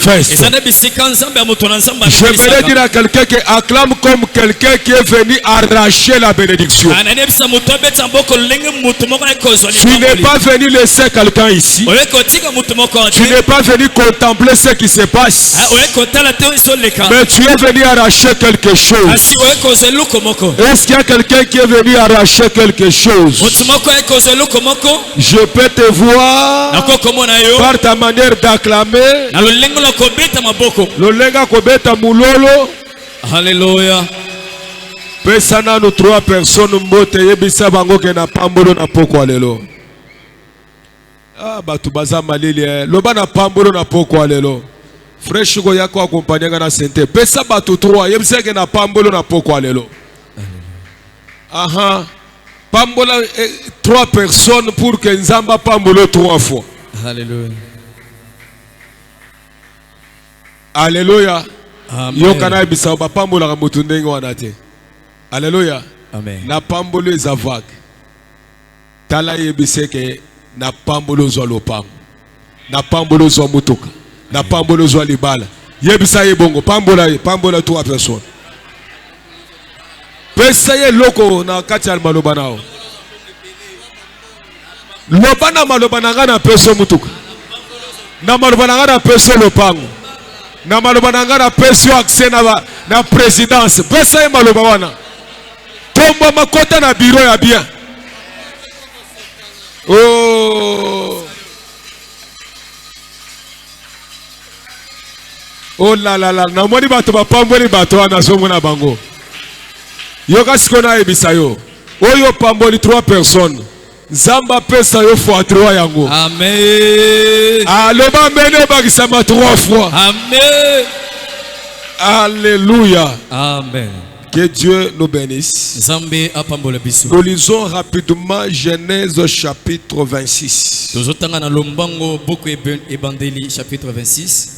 manifeste. J'aimerais dire à quelqu'un qui acclame comme quelqu'un qui est venu arracher la bénédiction. Tu n'es pas venu laisser quelqu'un ici. Tu n'es pas venu contempler ce qui se passe. Mais tu es venu arracher quelque chose. Est-ce qu'il y a quelqu'un qui est venu arracher quelque chose? Je peux te voir par ta manière d'acclamer. Alléluia. Pesana nous 3 personnes mbote yebisa bango ke na pambolo na poko alelo. Ah batu baza malili loba na pambolo na poko alelo. Fresh go yako accompagner na sente. Pesa batu 3 yebisa ke na pambolo na poko alelo. Aha. Pambola 3 personnes pour que Nzamba pambolo 3 fois. Alléluia. Alléluia. Yo kana bisa ba pambola ka mutu ndenge wana te. Alléluia. Amen. Na pambolo ezavak. Tala yebise ke na pambolo zo lopango. Na pambolo zo mutuka. Na pambolo zo libala. Yebisa yebongo pambola 3 personnes. Pesa ye loko na kati ya maloba nao. Loba na maloba nanga na peso mutuka. Na maloba nanga na peso lopango. Na maloba nanga na peso accès na présidence. Pesa ye maloba wana. Tomba makota na bureau ya bien. Oh. Oh la la la. Na moni bato ba pamboli bato wana zongo na bango. Yoka sikona ebisa yo. Oyo pamboli 3 personnes. Zamba pesa yo fois 3 yango. Amen. Aloba mene bakisama 3 fois. Amen. Alléluia. Amen. Que Dieu nous bénisse. Nous lisons rapidement Genèse chapitre 26.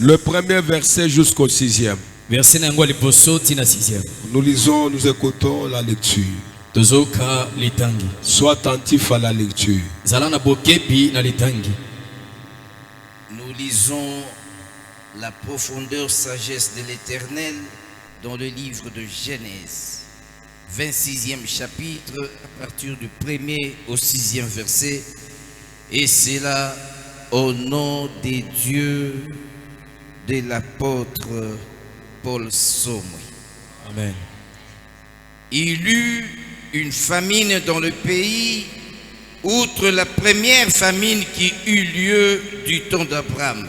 Le premier verset jusqu'au 6e. Nous lisons, nous écoutons la lecture. Sois attentif à la lecture. Nous lisons la profondeur sagesse de l'Éternel dans le livre de Genèse, 26e chapitre, à partir du 1er au 6e verset, et c'est là au nom des dieux de l'apôtre Paul Somé. Amen. Il eut une famine dans le pays, outre la première famine qui eut lieu du temps d'Abraham.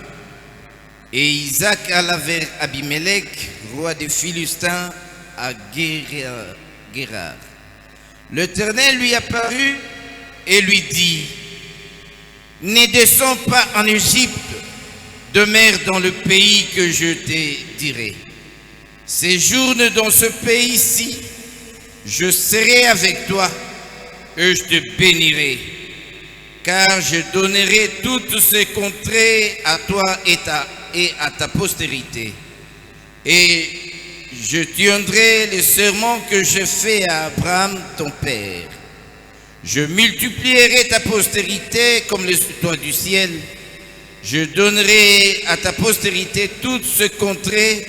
Et Isaac alla vers Abimelech, roi des Philistins, à Guérar. L'Éternel lui apparut et lui dit: ne descends pas en Égypte, demeure dans le pays que je te dirai. Séjourne dans ce pays-ci, je serai avec toi et je te bénirai, car je donnerai toutes ces contrées à toi et à ta postérité. Et je tiendrai les serments que j'ai faits à Abraham ton père. Je multiplierai ta postérité comme les étoiles du ciel. Je donnerai à ta postérité toutes ces contrées,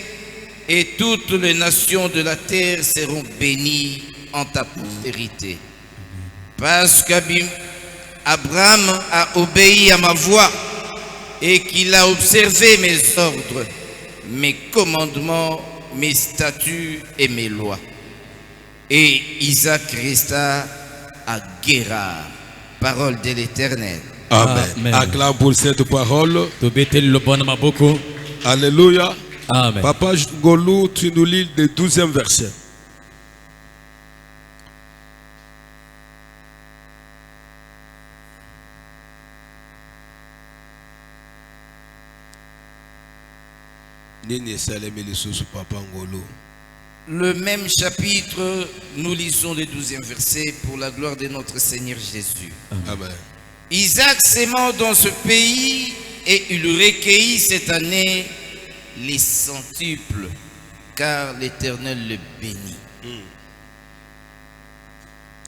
et toutes les nations de la terre seront bénies en ta postérité. Parce qu'Abraham a obéi à ma voix et qu'il a observé mes ordres, mes commandements, mes statuts et mes lois. Et Isaac resta à Guérar. Parole de l'Éternel. Amen. Acclame pour cette parole. Alléluia. Amen. Papa Ngolou, tu nous lis le 12e verset. Le même chapitre, nous lisons le 12e verset pour la gloire de notre Seigneur Jésus. Amen. Isaac s'aimant dans ce pays et il recueillit cette année les centuples, car l'Éternel le bénit.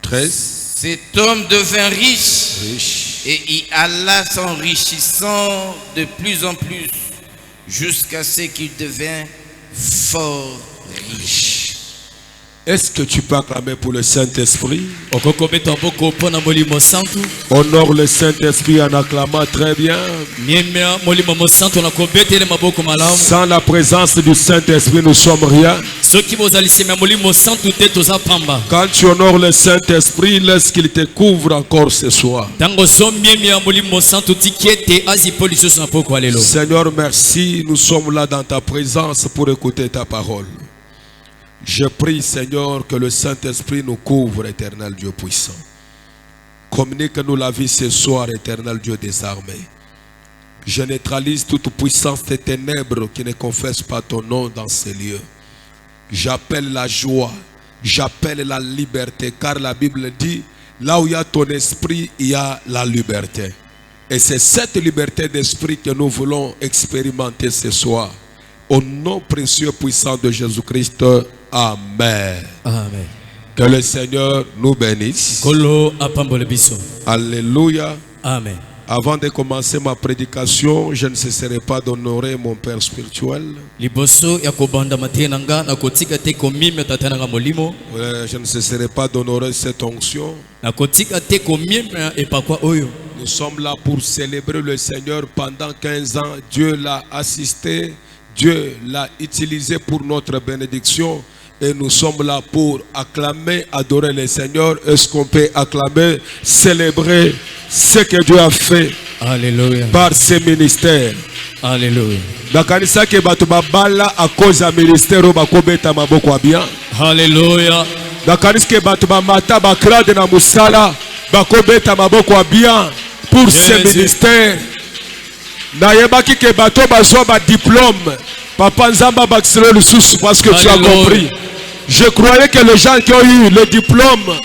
13. Cet homme devint riche et il alla s'enrichissant de plus en plus jusqu'à ce qu'il devint fort riche. Est-ce que tu peux acclamer pour le Saint-Esprit? Honore le Saint-Esprit en acclamant très bien. Sans la présence du Saint-Esprit, nous sommes rien. Quand tu honores le Saint-Esprit, laisse qu'il te couvre encore ce soir. Seigneur, merci. Nous sommes là dans ta présence pour écouter ta parole. Je prie, Seigneur, que le Saint-Esprit nous couvre, éternel Dieu puissant. Communique-nous la vie ce soir, éternel Dieu des armées. Je neutralise toute puissance des ténèbres qui ne confessent pas ton nom dans ces lieux. J'appelle la joie, j'appelle la liberté, car la Bible dit, là où il y a ton esprit, il y a la liberté. Et c'est cette liberté d'esprit que nous voulons expérimenter ce soir. Au nom précieux puissant de Jésus-Christ. Amen. Amen. Que le Seigneur nous bénisse. Alléluia. Amen. Avant de commencer ma prédication, je ne cesserai pas d'honorer mon Père spirituel. Je ne cesserai pas d'honorer cette onction. Nous sommes là pour célébrer le Seigneur pendant 15 ans. Dieu l'a assisté. Dieu l'a utilisé pour notre bénédiction. Et nous sommes là pour acclamer, adorer le Seigneur. Est-ce qu'on peut acclamer, célébrer ce que Dieu a fait? Alléluia. Par ses ministères? Alléluia. À cause du ministère, Alléluia. Pour ses ministères. Nayebaki ke bato bazwa ba diplôme. Papa Nzamba Baxelo le sous parce que tu as compris. Je croyais que les gens qui ont eu le diplôme,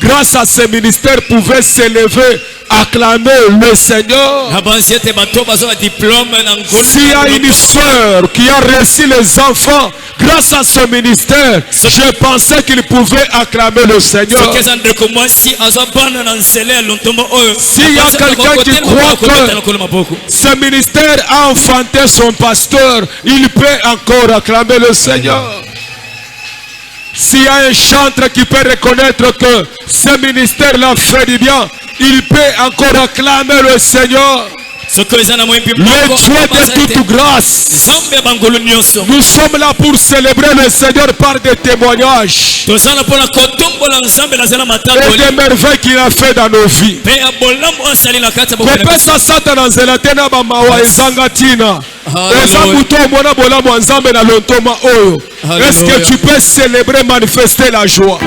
grâce à ces ministères, pouvaient s'élever, acclamer le Seigneur. S'il y a une soeur qui a reçu les enfants, grâce à ce ministère, je pensais qu'il pouvait acclamer le Seigneur. S'il y a quelqu'un qui croit que ce ministère a enfanté son pasteur, il peut encore acclamer le Seigneur. S'il y a un chantre qui peut reconnaître que ce ministère-là fait du bien, il peut encore acclamer le Seigneur. Le Dieu de toute grâce. Nous sommes là pour célébrer le Seigneur par des témoignages et des merveilles qu'il a fait dans nos vies. Est-ce que tu peux célébrer, manifester la joie?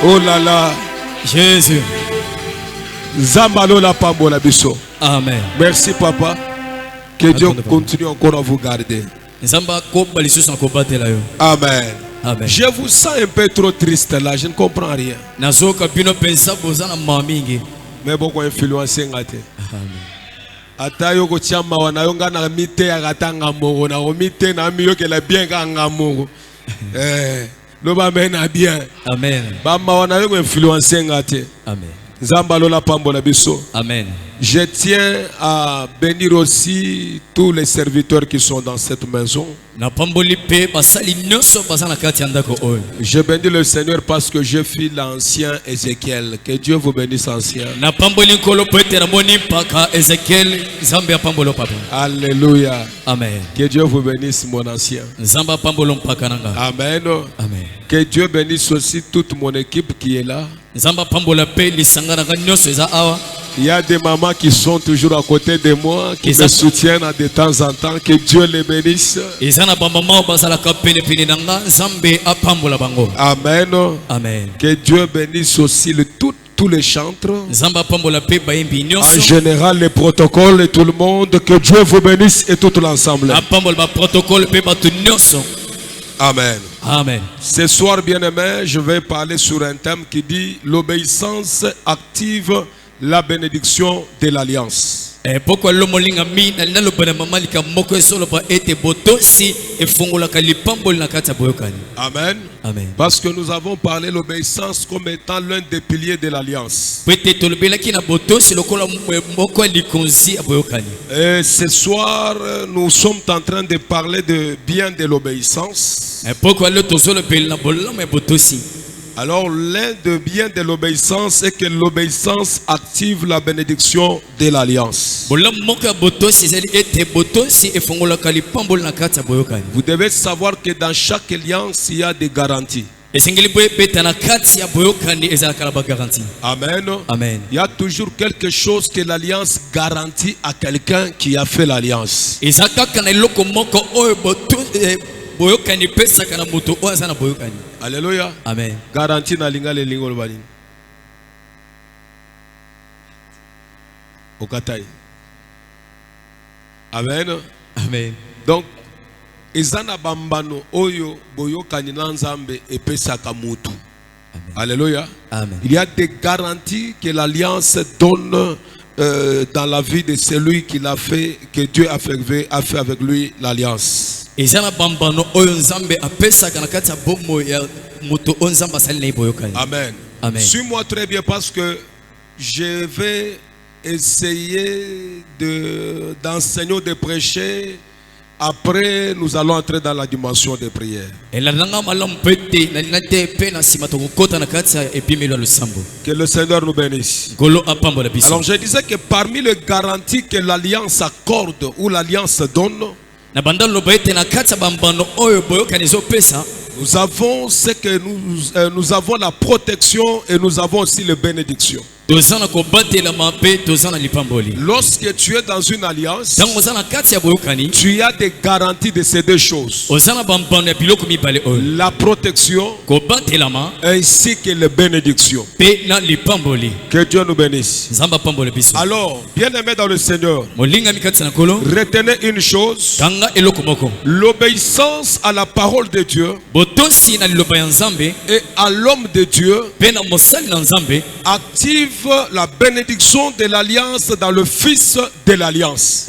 Oh là là. Jésus. Zambalola Pambola Bisso. Amen. Merci papa. Que Dieu continue encore à vous garder. Amen. Amen. Je vous sens un peu trop triste là, je ne comprends rien. Mais beaucoup influencé ngate. Atayo ko chama wana yonga na mite ya gatanga moro na omite na miyo ke la bien ka ngamoro. Lo ba mena bien. Amen. Ba ma wana yonga influencer ngate. Amen. Zambalola Pambola Bisso. Amen. Je tiens à bénir aussi tous les serviteurs qui sont dans cette maison. Je bénis le Seigneur parce que je suis l'ancien Ézéchiel. Que Dieu vous bénisse, ancien. Alléluia. Amen. Que Dieu vous bénisse, mon ancien. Amen. Amen. Que Dieu bénisse aussi toute mon équipe qui est là. Il y a des mamans qui sont toujours à côté de moi, qui me soutiennent de temps en temps. Que Dieu les bénisse. Amen. Amen. Que Dieu bénisse aussi tous les chantres. En général, les protocoles et tout le monde. Que Dieu vous bénisse et tout l'ensemble. Amen. Amen. Ce soir, bien-aimé, je vais parler sur un thème qui dit l'obéissance active la bénédiction de l'alliance. Pourquoi l'homme linga mi na lina lobana mama lika moko solo pa ete botosi e fongola kalipambol na kata boyokani. Amen. Amen. Parce que nous avons parlé l'obéissance comme étant l'un des piliers de l'alliance. Peut-être tolobela ki na botosi lokola moko likonzi aboyokani. Et ce soir, nous sommes en train de parler de bien de l'obéissance. Pourquoi le tozo lobela na bolama botosi. Alors l'un des biens de l'obéissance est que l'obéissance active la bénédiction de l'alliance. Vous devez savoir que dans chaque alliance, il y a des garanties. Amen. Amen. Il y a toujours quelque chose que l'alliance garantit à quelqu'un qui a fait l'alliance. Alléluia. Amen. Garantie na linga le lingo lobani. Okatai. Amen. Amen. Donc ezana bambano oyo boyokani na Nzambe epesaka mutu. Alléluia. Amen. Il y a des garanties que l'alliance donne dans la vie de celui qui l'a fait, que Dieu a fait avec lui l'alliance. Amen. Amen. Suis-moi très bien parce que je vais essayer d'enseigner, de prêcher. Après, nous allons entrer dans la dimension des prières. Que le Seigneur nous bénisse. Alors, je disais que parmi les garanties que l'alliance accorde ou l'alliance donne, nous avons ce que nous avons la protection et nous avons aussi les bénédictions. Lorsque tu es dans une alliance, tu as des garanties de ces deux choses. La protection ainsi que les bénédictions. Que Dieu nous bénisse. Alors, bien-aimés dans le Seigneur, retenez une chose: l'obéissance à la parole de Dieu et à l'homme de Dieu active la bénédiction de l'alliance dans le Fils de l'alliance.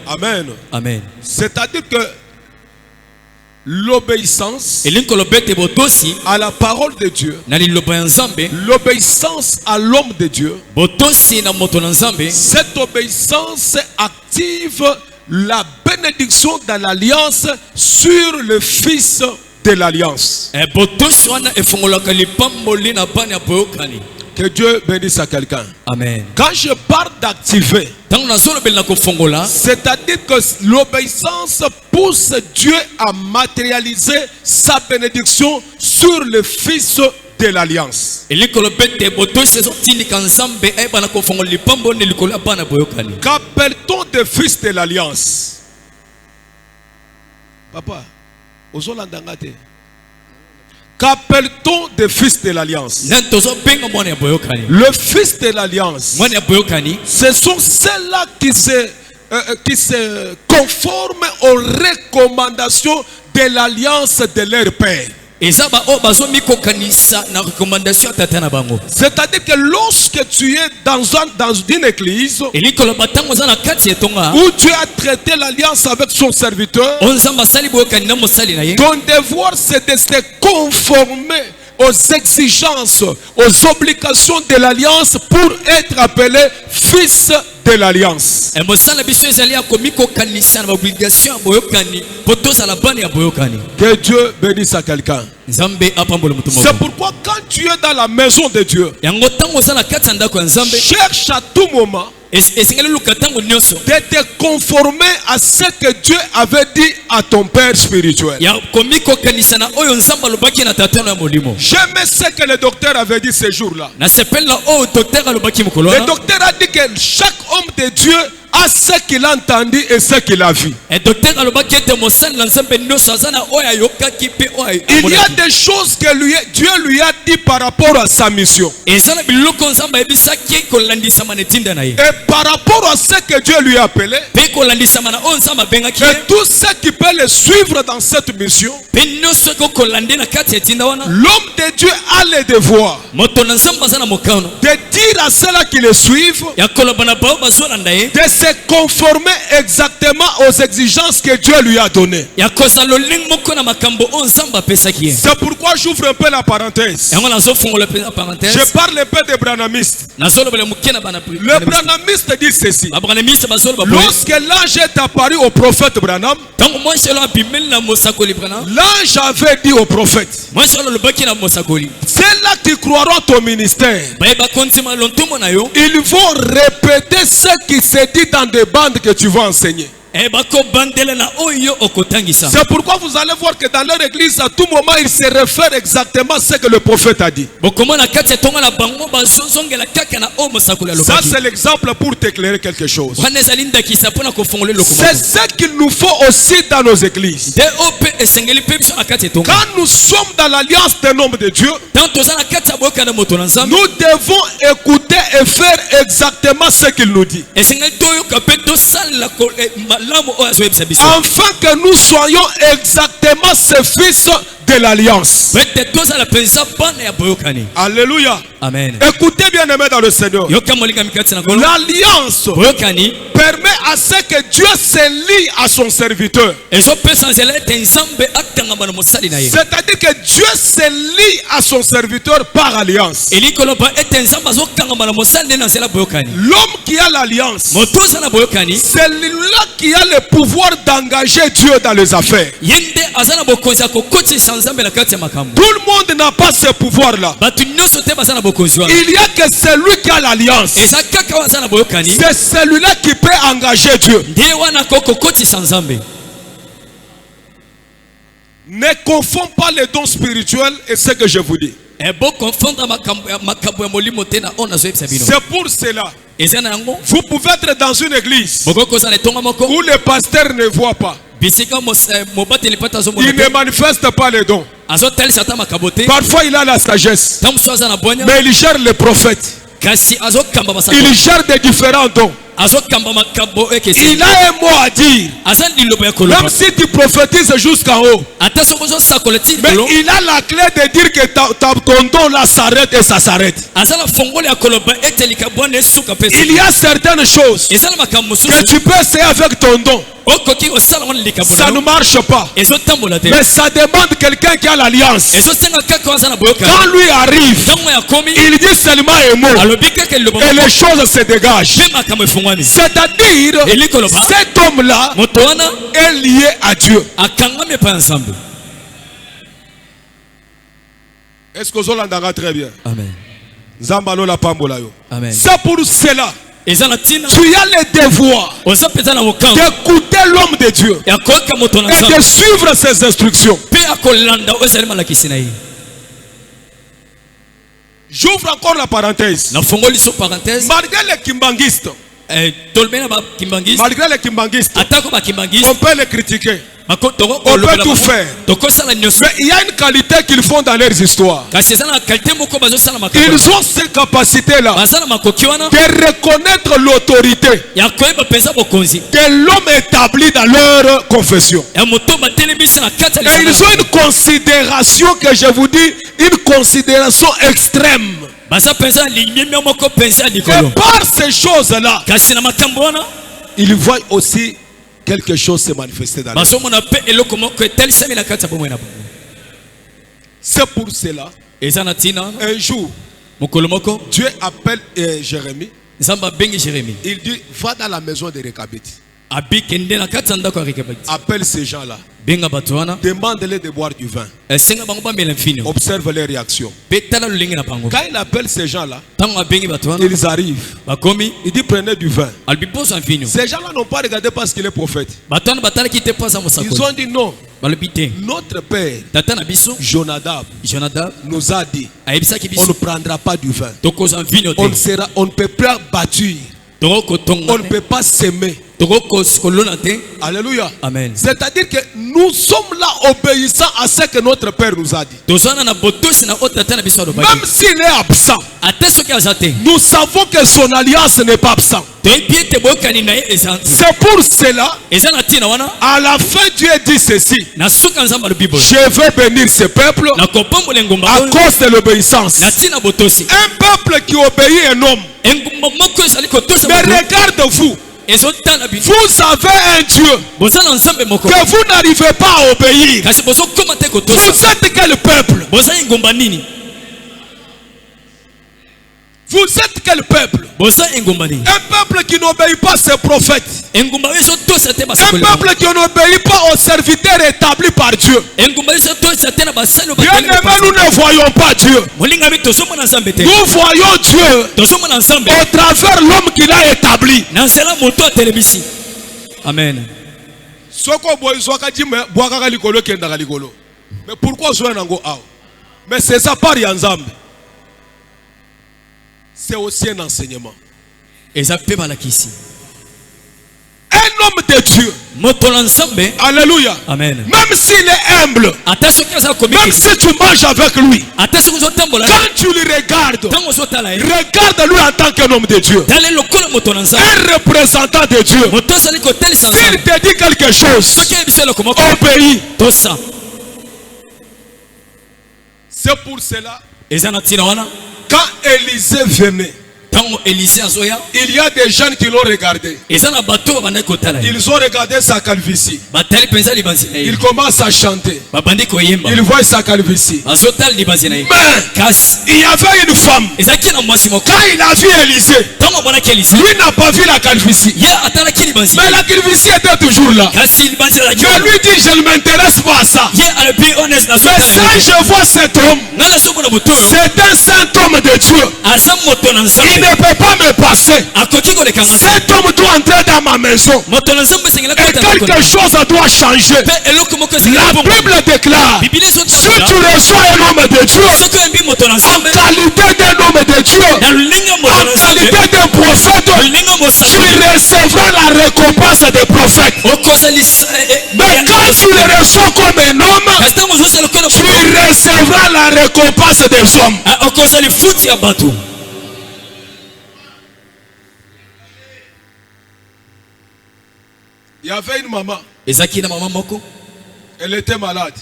Amen. Amen. C'est-à-dire que l'obéissance à la parole de Dieu, l'obéissance à l'homme de Dieu, cette obéissance active la bénédiction de l'alliance sur le Fils de l'alliance. Que Dieu bénisse à quelqu'un. Amen. Quand je parle d'activer, c'est-à-dire que l'obéissance pousse Dieu à matérialiser sa bénédiction sur le Fils de l'alliance. Qu'appelle-t-on de Fils de l'alliance? Papa, qu'appelle-t-on de Fils de l'alliance? Le Fils de l'alliance, ce sont ceux-là qui se conforment aux recommandations de l'alliance de leur Père. C'est-à-dire que lorsque tu es dans une église où tu as traité l'alliance avec son serviteur, ton devoir c'est de se conformer aux exigences, aux obligations de l'alliance pour être appelé fils de l'alliance. Que Dieu bénisse à quelqu'un. C'est pourquoi quand tu es dans la maison de Dieu, cherche à tout moment de te conformer à ce que Dieu avait dit à ton Père spirituel. J'aime ce que le docteur avait dit ce jour-là. Le docteur a dit que chaque homme de Dieu à ce qu'il a entendu et ce qu'il a vu. Il y a des choses que Dieu lui a dit par rapport à sa mission. Et par rapport à ce que Dieu lui a appelé. Et tout ce qui peut le suivre dans cette mission. L'homme de Dieu a le devoir de dire à ceux-là qui le suivent de se conformer exactement aux exigences que Dieu lui a données. C'est pourquoi j'ouvre un peu la parenthèse. Je parle un peu des branhamistes. Le branhamiste dit ceci. Lorsque l'ange est apparu au prophète Branham, l'ange avait dit au prophète, c'est là qui croiront ton ministère. Ils vont répéter ce qui se dit dans des bandes que tu vas enseigner. C'est pourquoi vous allez voir que dans leur église, à tout moment, ils se réfèrent exactement à ce que le prophète a dit. Ça, c'est l'exemple pour t'éclairer quelque chose. C'est ce qu'il nous faut aussi dans nos églises. Quand nous sommes dans l'alliance d'un homme de Dieu, nous devons écouter et faire exactement ce qu'il nous dit. Afin que nous soyons exactement ces fils de l'alliance. Alléluia. Amen. Écoutez bien aimé dans le Seigneur. L'alliance permet à ce que Dieu se lie à son serviteur. C'est-à-dire que Dieu se lie à son serviteur par alliance. L'homme qui a l'alliance, c'est lui-là qui a le pouvoir d'engager Dieu dans les affaires. Tout le monde n'a pas ce pouvoir-là. Il y a que celui qui a l'alliance. C'est celui-là qui peut engager Dieu. Ne confonds pas les dons spirituels et ce que je vous dis. C'est pour cela. Vous pouvez être dans une église où le pasteur ne voit pas. Il ne manifeste pas les dons. Parfois il a la sagesse, mais il gère les prophètes. Il gère des différents dons. Il a un mot à dire. Même si tu prophétises jusqu'en haut, mais il a la clé de dire que ton don là s'arrête et ça s'arrête. Il y a certaines choses que tu peux essayer avec ton don. Ça ne marche pas. Mais ça demande quelqu'un qui a l'alliance. Quand lui arrive, il dit seulement un mot et les choses se dégagent. C'est-à-dire, cet homme-là est lié à Dieu. Est-ce que vous l'entendez très bien? Amen. C'est pour cela. Tu as le devoir d'écouter l'homme de Dieu et de suivre ses instructions. J'ouvre encore la parenthèse. Malgré les kimbangistes, on peut les critiquer. On peut tout faire. Mais il y a une qualité qu'ils font dans leurs histoires. Ils ont cette capacité-là de reconnaître l'autorité de l'homme établi dans leur confession. Et ils ont une considération que je vous dis, une considération extrême. Et par ces choses-là, ils voient aussi quelque chose se manifester dans la vie. C'est pour cela, un jour, Dieu appelle Jérémie. Il dit, va dans la maison de Réchabit. Appelle ces gens-là. Demande-les de boire du vin. Observe les réactions. Quand il appelle ces gens-là, ils arrivent. Il dit prenez du vin. Ces gens-là n'ont pas regardé parce qu'il est prophète. Ils ont dit non. Notre père Jonadab nous a dit on ne prendra pas du vin. On ne peut pas bâtir On ne peut pas s'aimer. Alléluia. Amen. C'est-à-dire que nous sommes là obéissants à ce que notre Père nous a dit. Même s'il est absent, nous savons que son alliance n'est pas absente. C'est pour cela, à la fin, Dieu dit ceci: je vais bénir ce peuple à cause de l'obéissance. Un peuple qui obéit un homme. Mais regarde-vous, vous avez un Dieu que vous n'arrivez pas à obéir. Vous êtes quel peuple? Vous êtes quel peuple? Un peuple qui n'obéit pas ses prophètes. Un peuple qui n'obéit pas aux serviteurs établis par Dieu. Bien aimé, nous ne voyons pas Dieu. Nous voyons Dieu au travers l'homme qu'il a établi. Amen. Mais pourquoi mais c'est ça par Yanzambe. C'est aussi un enseignement. Un homme de Dieu. Alléluia. Amen. Même s'il est humble, même si tu manges avec lui, quand tu le regardes, regarde-lui en tant qu'un homme de Dieu, un représentant de Dieu. S'il te dit quelque chose, obéis. C'est pour cela, quand Élisée venait, il y a des gens qui l'ont regardé. Ils ont regardé sa calvitie. Ils commencent à chanter. Ils voient sa calvitie. Mais il y avait une femme. Quand il a vu Élisée, lui n'a pas vu la calvitie. Mais la calvitie était toujours là. Je lui dis, je ne m'intéresse pas à ça. Mais quand je vois cet homme, c'est un saint homme de Dieu. Il ne peut pas me passer. Cet homme doit entrer dans ma maison. Et quelque chose doit changer. La Bible déclare, si tu reçois un homme de Dieu, en qualité d'un homme de Dieu, en qualité d'un prophète, tu recevras la récompense des prophètes. Mais quand tu le reçois comme un homme, tu recevras la récompense des hommes. Il y avait une maman. Elle était malade.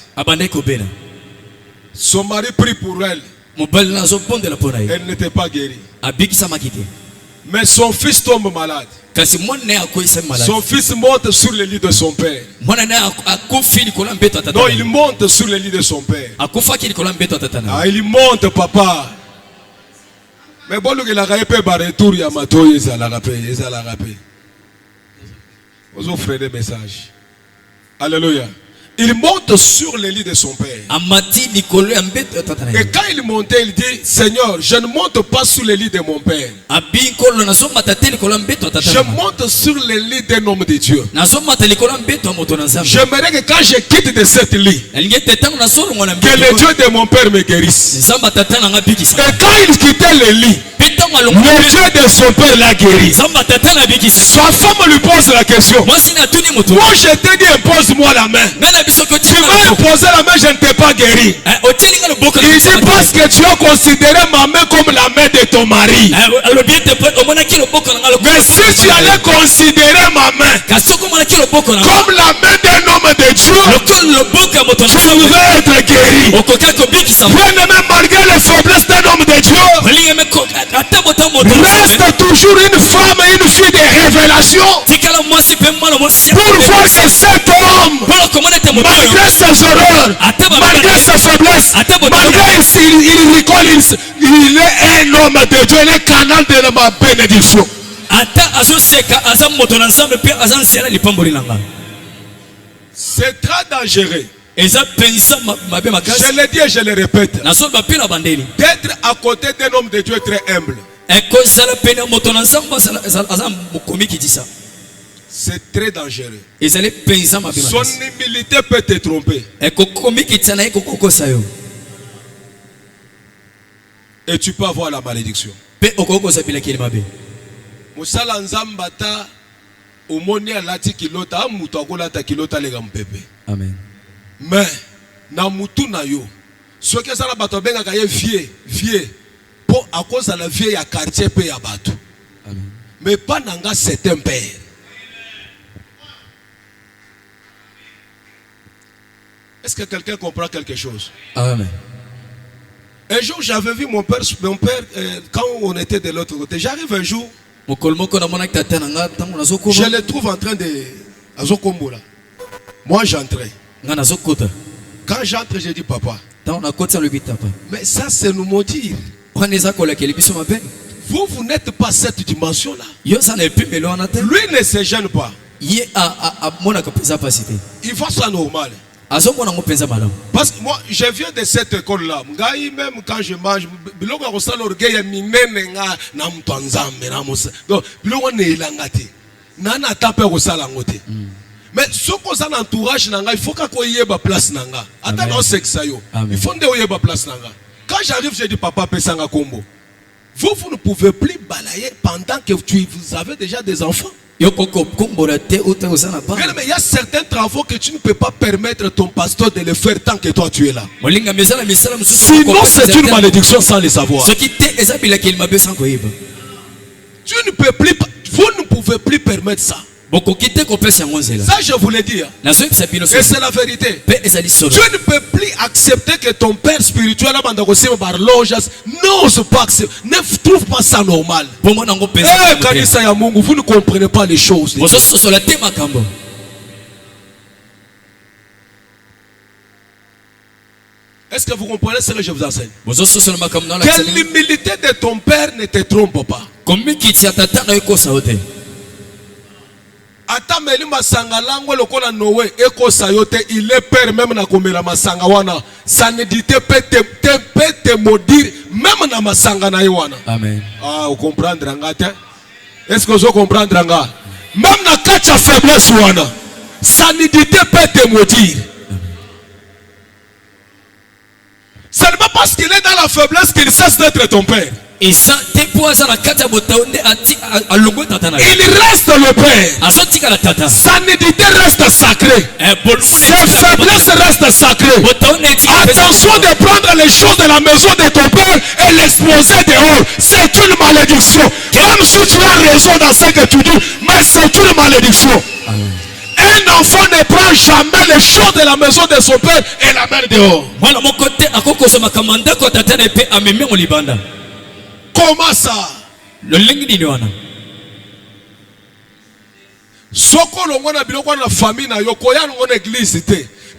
Son mari prie pour elle. Elle n'était pas guérie. Mais son fils tombe malade. Son fils monte sur le lit de son père. Non, il monte sur le lit de son père. Ah, il monte, papa. Mais bon, il a retour, il a vous offrez des messages. Alléluia. Il monte sur le lit de son père. Et quand il montait, il dit: Seigneur, je ne monte pas sur le lit de mon père. Je monte sur le lit d'un homme de Dieu. J'aimerais que quand je quitte de cette lit, que le Dieu de mon père me guérisse. Et quand il quittait le lit, le Dieu de son père l'a guéri. Sa femme lui pose la question: moi je t'ai dit, impose-moi la main. Tu m'as imposé la main, je ne t'ai pas guéri. Il dit: parce que tu as considéré ma main comme la main de ton mari. Mais si tu allais considérer ma main comme la main d'un homme de Dieu, tu devais être guéri. Bien-aimé, malgré les faiblesses d'un homme de Dieu, reste toujours une femme et une fille de révélation pour voir que cet homme, malgré ses erreurs, malgré ses faiblesses, malgré s'il rigole, il est un homme de Dieu, il est canal de ma bénédiction. C'est très dangereux. Je le dis et je le répète, d'être à côté d'un homme de Dieu très humble. C'est très dangereux. Son humilité peut te tromper. Et tu peux avoir la malédiction. Mosala nzamba ta omoni alati kilota amuto akolata kilota lega mpepe. Amen. Mais na mutu na yo soki ezala bato bengaka ye vie po à cause de la vie ya quartier pe ya bato. Amen. Mais pas nanga certain père. Est-ce que quelqu'un comprend quelque chose? Amen. Un jour, j'avais vu mon père quand on était de l'autre côté. J'arrive un jour, je le trouve en train de... Moi, j'entrais. Quand j'entre, je dis papa. Mais ça, c'est nous maudire. Vous n'êtes pas cette dimension-là. Lui ne se gêne pas. Il faut ça normal. Parce que moi, je viens de cette école-là. Même quand je mange, mais ce qu'on a l'entourage, il faut qu'on y ait ma place. Attends, c'est que ça. Il faut qu'on y ait ma place. Quand j'arrive, je dis papa, Pesanga Kombo. Vous ne pouvez plus balayer pendant que vous avez déjà des enfants. Mais il y a certains travaux que tu ne peux pas permettre ton pasteur de le faire tant que toi tu es là. Sinon c'est une malédiction sans le savoir. Tu ne peux plus, vous ne pouvez plus permettre ça. Ça je voulais dire. Et c'est la vérité. Tu ne peux plus accepter que ton père spirituel n'ose pas accepter. Ne trouve pas ça normal. Vous ne comprenez pas les choses. Est-ce que vous comprenez ce que je vous enseigne? Que l'humilité de ton père ne te trompe pas. Ata meli masanga lango lokola Noé eko sayote il est père même na komela masanga wana ça ne dit pas te maudire même na masanga na wana. Amen. Ah, vous comprendre ngata? Est-ce que vous comprendre ngata? Même na kacha faiblesse wana ça ne dit pas te maudire. C'est pas parce qu'il est dans la faiblesse qu'il cesse d'être ton père. Et ça, il reste le père. Sa nudité reste sacrée. Ses faiblesses restent sacrées. Attention de prendre les choses de la maison de ton père et l'exposer dehors. C'est une malédiction. Même si tu as raison dans ce que tu dis, mais c'est une malédiction. Un enfant ne prend jamais les choses de la maison de son père et la mère dehors. Comment ça? Le lingi Soko longona biloko na famille na yoko ya ngona église te.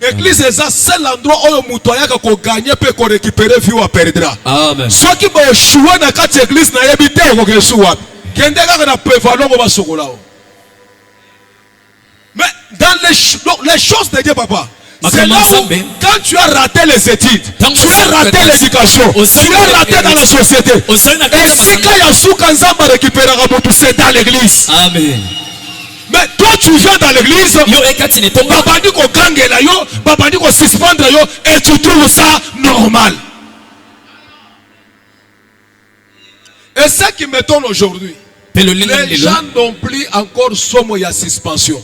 Église est ça seul endroit où mutoyaka ko gagner pe ko récupérer vie ou perdra. Amen. Soki ba chouwa na kati église na yebite ko kesu wapi. Kende ka na prévalo ko ba sokola. Mais dans les choses de Dieu papa. C'est là où, quand tu as raté les études, tu as raté l'éducation, tu as raté dans la société. Et si quand il y a Soukanzamba récupérer c'est dans l'église. Amen. Mais toi tu viens dans l'église, babandi ko gangela yo, babandi ko suspendre yo, et tu trouves ça normal. Et ce qui m'étonne aujourd'hui, les gens n'ont plus encore somme ya suspension.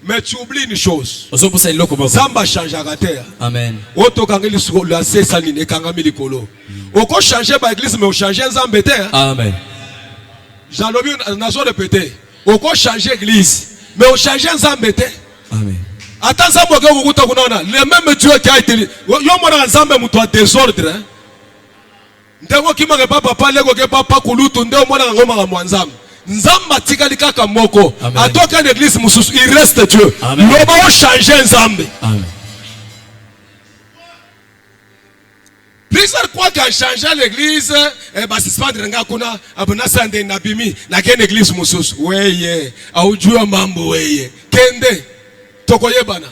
Mais tu oublies une chose. Zamba change à terre. Amen. Oto kangeli la saline kangami likolo. Oko changer ba église mais o changer nzambe te. Amen. J'en ai vu nazo répéter. Oko changer église mais o changer nzambe te. Amen. Attends ça boke okuta kunona. Le même Dieu qui a été yo mona nzambe muto a désordre. Ndeko kimaka papa lego ke papa kulutu ndeko mona ngoma mwanzambe. Nzamba tikali kaka moko. Atoka l'église mususu il reste Dieu. Loba o changer nzambe. Amen. Plusieurs fois qu'à changer l'église, bah c'est pas de ngakuna abona sande nabimi na ken église mususu. Weye, aujua mambo weye. Kende tokoye bana.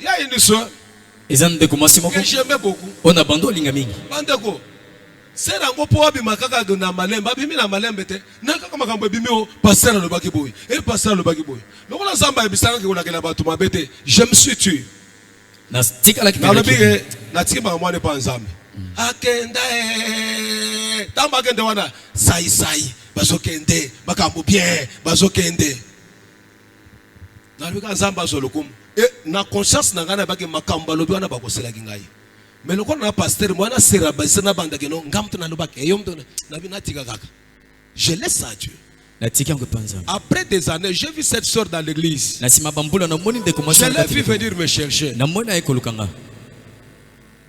Il y a une soeur. Ils de commencer mon. J'aimais beaucoup. On abandonne l'ingamingi. Bandeko. C'est un gros poids bimakaka de na malemba bimi na malembe te. Naka kama kambo bimi o passer le baki boy. Et passer le baki boy. Donc on a zamba ebisanga ke onakela batu mabete. Je me suis tué. Na tika la na lobi na tika ba mwana pa nzambe. Akenda tamba kende wana sai bazokende makambo bien bazokende na luka nzamba zolokum na conscience na ngana baki makambo lobi wana bakosela kingai mais le na pasteur mwana sera basena banda keno ngamto na lobaka yomto na binatika kaka je laisse à Dieu. Après des années, j'ai vu cette soeur dans l'église. Je l'ai vu venir me chercher.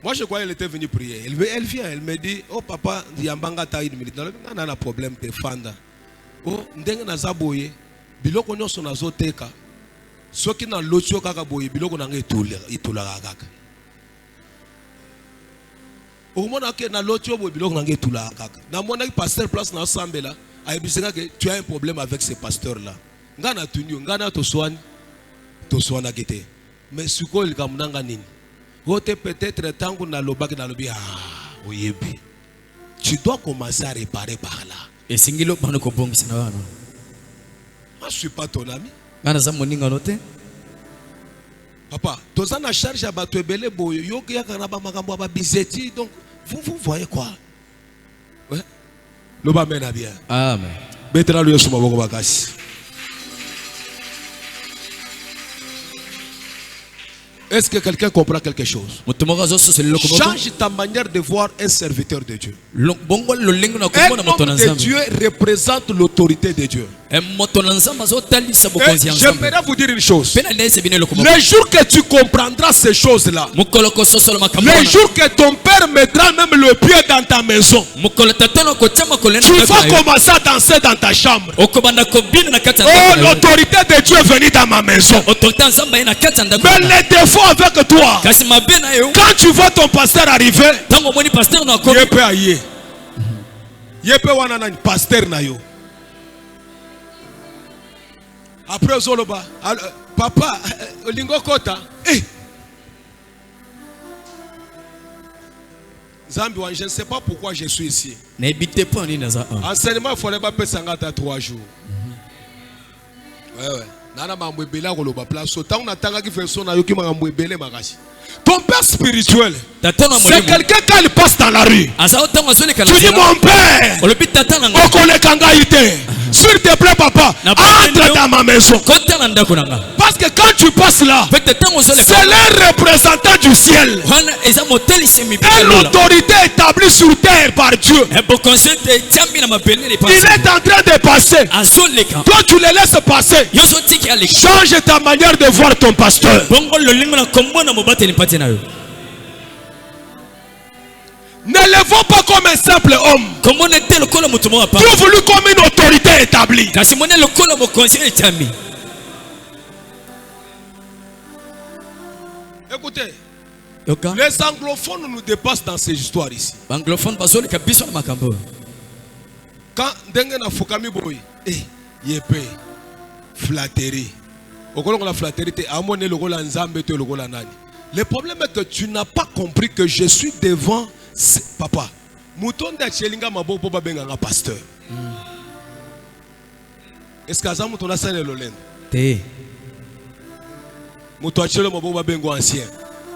Moi, je croyais qu'elle était venue prier. Elle vient, elle me dit, oh papa, il y a un problème de fanda. Oh, ndenge na zaboye, biloko nyonso na zoteka. Soki na lotio kaka boye, biloko na itula kaka. Au moment que na lotio boye, biloko na itula kaka. Na mona pasteur place na sambela. Tu as un problème avec ces pasteurs-là. Ngana tunyo, ngana toswani kete. Mais suko il kamnanga nini. Wote peut-être tangu na lobaki na lobi oyebi. Tu dois commencer à réparer par là. Et singilo bano ko bongisa na wana. Moi je suis pas ton ami. Ngana za moninga note. Papa, toza na charge ya bato ebele boyo yo ya kana ba makambo ba bizeti donc vous voyez quoi? Ouais. Loba mena bien. Amen. Betela lo yesu maboko bakasi. Est-ce que quelqu'un comprend quelque chose? Change ta manière de voir un serviteur de Dieu. Un homme de Dieu représente l'autorité de Dieu. J'aimerais vous dire une chose. Le jour que tu comprendras ces choses-là, le jour que ton père mettra même le pied dans ta maison, tu vas commencer à danser dans ta chambre. Oh, l'autorité de Dieu est venue dans ma maison. Mais les défauts avec toi, quand tu vois ton pasteur arriver, yepe aye, yepe wana na pasteur na yo. Après Zoloba, papa, lingo kota, Zambi, je ne sais pas pourquoi je suis ici. Enseignement, il fallait pas payer 3 jours. Ouais. Ton père spirituel, c'est quelqu'un quand il passe dans la rue. Tu dis mon père, s'il te plaît papa, entre dans ma maison. Parce que quand tu passes là, c'est le représentant du ciel. Et l'autorité établie sur terre par Dieu. Il est en train de passer. Toi tu le laisses passer. Change ta manière de voir ton pasteur. Ne le vois pas comme un simple homme. Trouve-le comme une autorité établie. Écoutez, les anglophones nous dépassent dans ces histoires ici. Quand Dengena Fukami Boy, Yepe, flatterie. Le problème est que tu n'as pas compris que je suis devant papa. Moutonda Chelinga Mabo Boba Benganga pasteur. Est-ce que Azam Moutona Sane Lolen? Té. Moutoa Chelo Mabo Bengo ancien.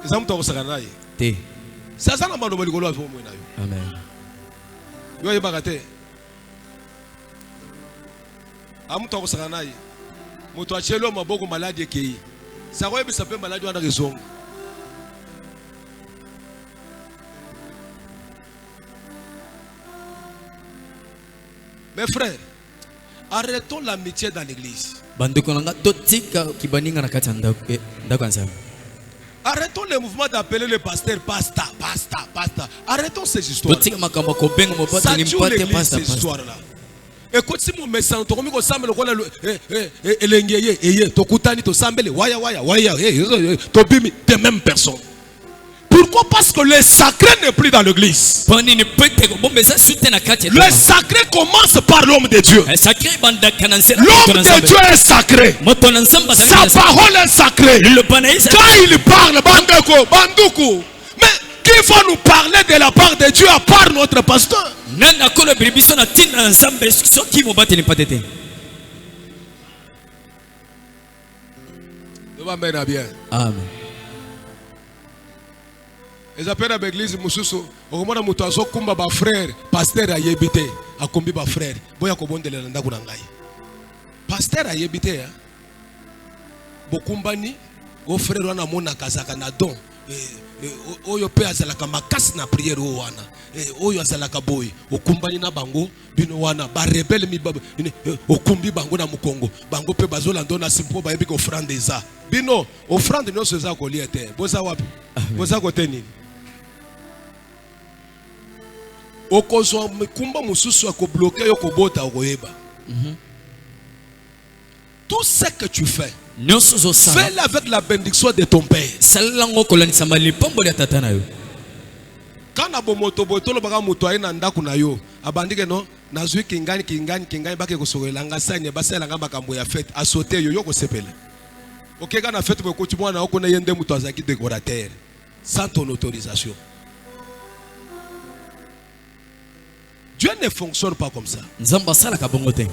Azam Toko Sakanaï. Té. C'est ça la mano Moligolo à vous. Amen. Yo Bagate. Am Toko Sakanaï. Moutoa Chelo Mabo malade qui. Ça va être sapé malade à la raison. Mes frères, arrêtons l'amitié dans l'église. Arrêtons le mouvement d'appeler le pasteur pasta. Arrêtons ces histoires. Ça tue l'église, ces histoires-là. Écoute, si mon message, tu ressembles au rôle de même personne. Pourquoi? Parce que le sacré n'est plus dans l'église. Le sacré commence par l'homme de Dieu. L'homme de Dieu est sacré. Sa parole est sacrée. Quand il parle, Bandoukou. Mais qui va nous parler de la part de Dieu à part notre pasteur? Amen. Ils appellent à l'église Moussoussou. Au moment où nous avons combat ba frère, pasteur a yébité, a combi ba frère. Boya ko bonde le nda kunangai. Pasteur a yébité hein. Bokumbani, au frère wana mona kazaka na don. Oyo pe azalaka makasi na prière o wana. Oyo azalaka boy. Okumbani na bango bino wana ba rebelle mi baba. Okumbi bango na mukongo. Bango pe bazolando na simpo ba yebi ko offrande za. Bino offrande no seza ko liete. Boza wapi? Boza ko tenini. Okozo mikumba mususu ako bloquer yo ko bota okoyeba. Tout ce que tu fais, fais-le avec la bénédiction de ton père. Quand abo moto botolo baka moto ayina ndaku na yo, abandike no, nazwi kingani bake kosokola nga sanye basela nga makambo ya fête, asote yo ko sepele. OK, quand na fête ko timwa na okona yende moto azaki décorateur sans ton autorisation. Dieu ne fonctionne pas comme ça. Nzamba sala ka bongo te.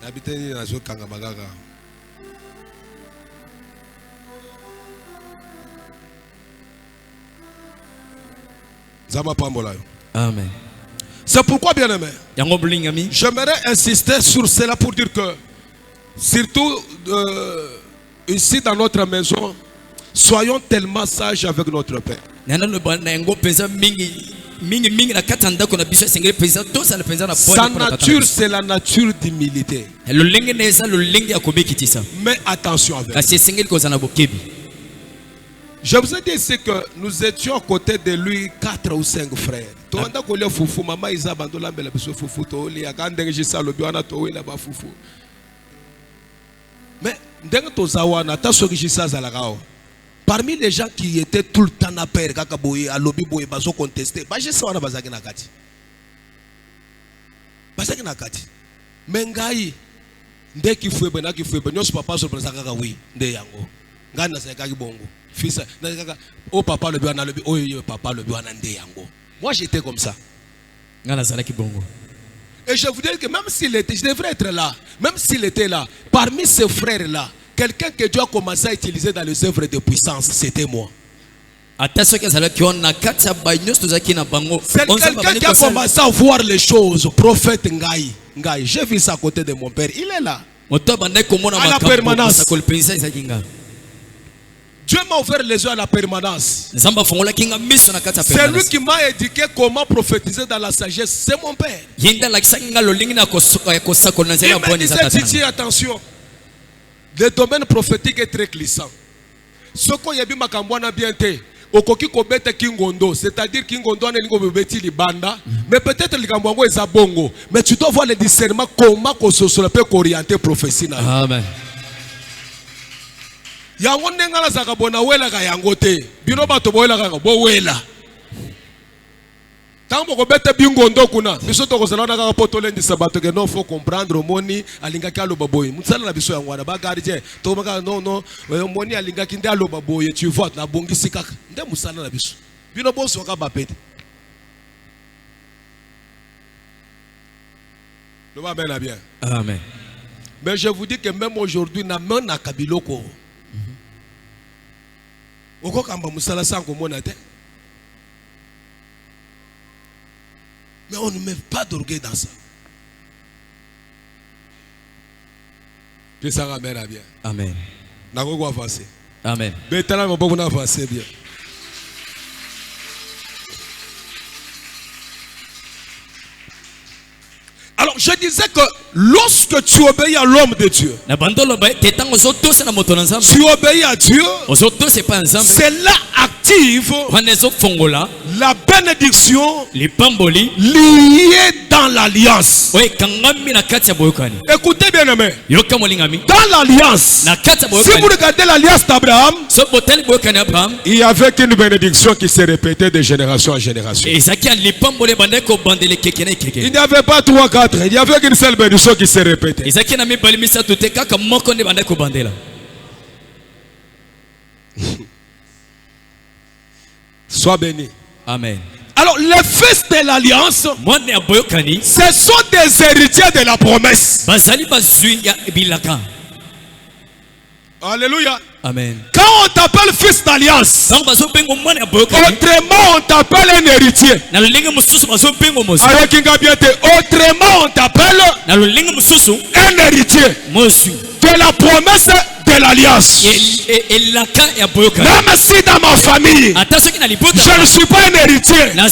Habitez na zo kanga magaga. Zama pambola. Amen. C'est pourquoi, bien aimé, j'aimerais insister sur cela pour dire que, surtout ici dans notre maison, soyons tellement sages avec notre Père. Sa nature, c'est la nature d'humilité. Mais attention avec lui. Je vous ai dit ici que nous étions à côté de lui 4 ou 5 frères. Mais parmi les gens qui étaient tout le temps à père, à lobby boy, bazo contesté, je sais on a bazaki nakati. Bazaki nakati. Mengai, dès qu'il faut ben qu'il faut ben, nous papa sur bazaka oui, de yango. Ngana sekaki bongo. Fils, oh papa le biana le oh papa le biana de yango. Moi j'étais comme ça. Ngana salaki bongo. Et je vous dis que même s'il était, je devrais être là, même s'il était là, parmi ces frères là. Quelqu'un que Dieu a commencé à utiliser dans les œuvres de puissance, c'était moi. C'est quelqu'un qui a commencé à voir les choses. Prophète Ngaï. J'ai vu ça à côté de mon père. Il est là. À la permanence. Dieu m'a ouvert les yeux à la permanence. C'est lui qui m'a éduqué comment prophétiser dans la sagesse. C'est mon père. Il me disait, Titi, attention. Le domaine prophétique est très glissant. Ce qu'on y a vu makambwana bien té, okoki kobete kingondo, c'est-à-dire kingondo ane lingo bebeti libanda, mais peut-être likambwango eza bongo, mais tu dois voir le discernement comment ko sosolo peut orienter prophétie na. Amen. Yango ndenga la zaka bona wela ka yango te. Bino bato boela ka bo wela. Tango kobete bingondo kuna, biso to kozala na ka potolende sabato que non faut comprendre moni alinga ka loba boy. Mutsala na biso yangwana ba gardien. To maka non moni alinga kinde aloba boy, tu vois na bongisi kaka. Nde musala na biso. Bino boso ka bapete. Le va bien bien. Amen. Mais je vous dis que même aujourd'hui na main na kabiloko. Oko kamba musala sanko mona te. Mais on ne met pas d'orgueil dans ça. Que ça ramène bien. Amen. N'a pas avancer. Amen. Bétala mon bon avancer bien. Alors je disais que lorsque tu obéis à l'homme de Dieu, tu obéis à Dieu, cela active la bénédiction liée dans l'alliance. Écoutez bien aimé, dans l'alliance, si vous regardez l'alliance d'Abraham, il n'y avait qu'une bénédiction qui se répétait de génération en génération. Il n'y avait pas 3, 4, il n'y avait qu'une seule bénédiction qui se répétait. Sois béni. Amen. Alors les fils de l'alliance, ce sont des héritiers de la promesse. Alléluia. Amen. Quand on t'appelle fils d'alliance, autrement on t'appelle un héritier. Autrement on t'appelle un héritier de la promesse de l'alliance. Même si dans ma famille je ne suis pas un héritier, mais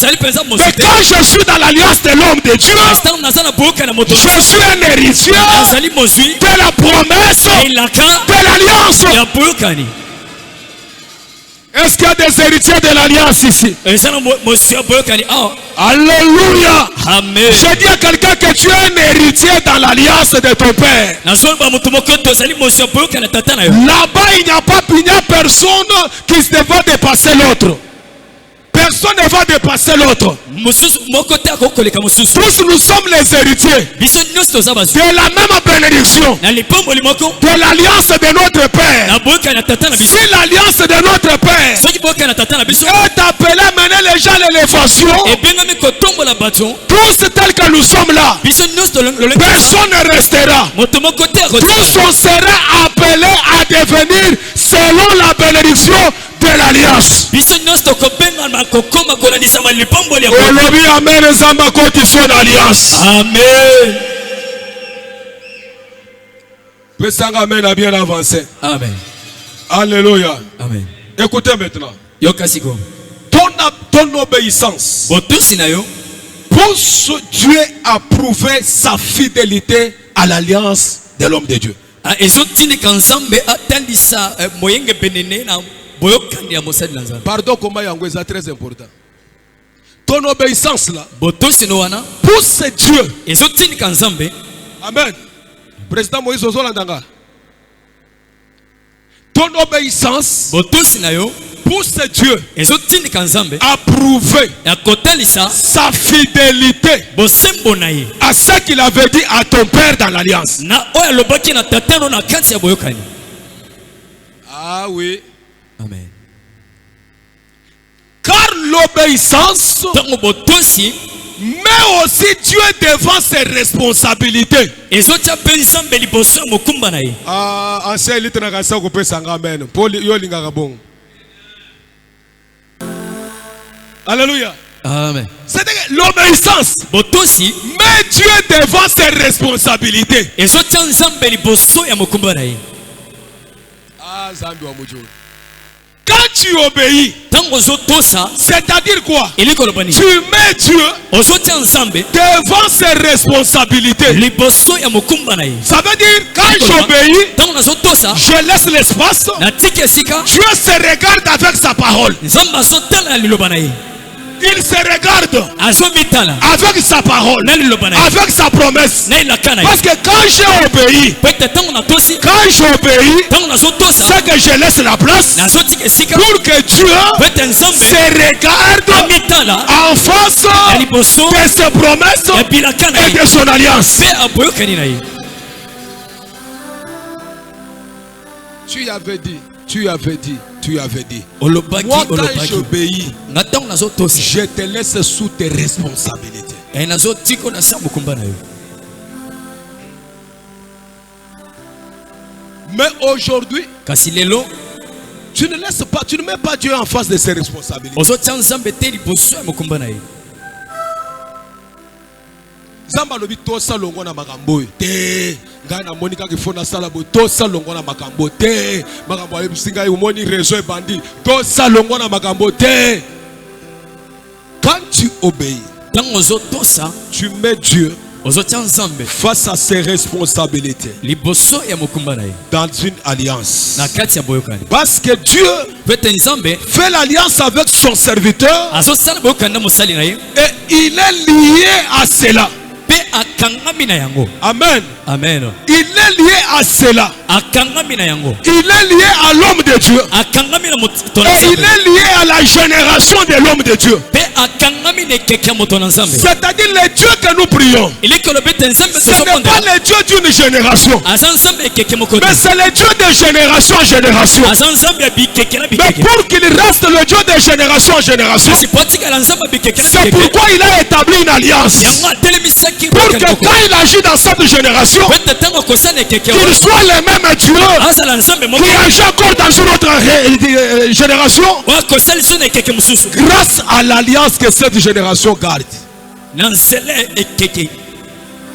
quand je suis dans l'alliance de l'homme de Dieu, je suis un héritier de la promesse de l'alliance. Est-ce qu'il y a des héritiers de l'alliance ici? Alléluia. Amen. Je dis à quelqu'un que tu es un héritier dans l'alliance de ton père. Là-bas, il n'y a personne qui se va dépasser l'autre. Personne ne va dépasser l'autre. Tous nous sommes les héritiers de la même bénédiction, de l'alliance de notre Père. Si l'alliance de notre Père est appelée à mener les gens à l'élévation, tous tels que nous sommes là, personne ne restera. Tous on sera appelés à devenir selon la bénédiction de l'alliance. Amen. Amen. Amen a bien avancé. Amen. Alléluia. Amen. Écoutez maintenant. Ton obéissance pousse Dieu à prouver sa fidélité à l'alliance de l'homme de Dieu. Pardon, comment c'est très important. Ton obéissance là pousse Dieu. Amen. Président Moïse Ozolandanga. Ton obéissance pousse Dieu à prouver sa fidélité à ce qu'il avait dit à ton père dans l'alliance. Ah oui. Amen. Car l'obéissance met aussi Dieu devant ses responsabilités. Ah, ancien élite na kasa ko pesa amen. Paul yo lingaka bon. Alléluia. Amen. C'est-à-dire que l'obéissance met Dieu devant ses responsabilités. Ah, Zambi wa mujo. Quand tu obéis, c'est-à-dire quoi? Tu mets Dieu devant ses responsabilités. Ça veut dire quand j'obéis, je laisse l'espace. Dieu se regarde avec sa parole. Il se regarde avec sa parole, avec sa promesse. Parce que quand j'ai obéi, c'est que je laisse la place pour que Dieu se regarde en face de ses promesses et de son alliance. Tu avais dit. Moi, quand j'obéis, je te laisse sous tes responsabilités. Mais aujourd'hui, tu ne mets pas Dieu en face de ses responsabilités. Zamba lobi tosa longo na makambo te ngana monika kifona sala bo tosa longo na makambo te makambo ayebisinga umoni réseau et bandi tosa longo na makambo te. Quand tu obéis, tu mets Dieu face à ses responsabilités dans une alliance. Parce que Dieu fait l'alliance avec son serviteur et il est lié à cela. Amen. Amen. Il est lié à cela. Il est lié à l'homme de Dieu. Et il est lié à la génération de l'homme de Dieu. C'est-à-dire les dieux que nous prions. Ce n'est pas les dieux d'une génération, mais c'est les dieux de génération en génération. Mais pour qu'il reste le Dieu de génération en génération, c'est pourquoi il a établi une alliance. Pour que quand il agit dans cette génération, qu'ils soient les mêmes tueurs qui agissent encore dans une autre génération grâce à l'alliance que cette génération garde.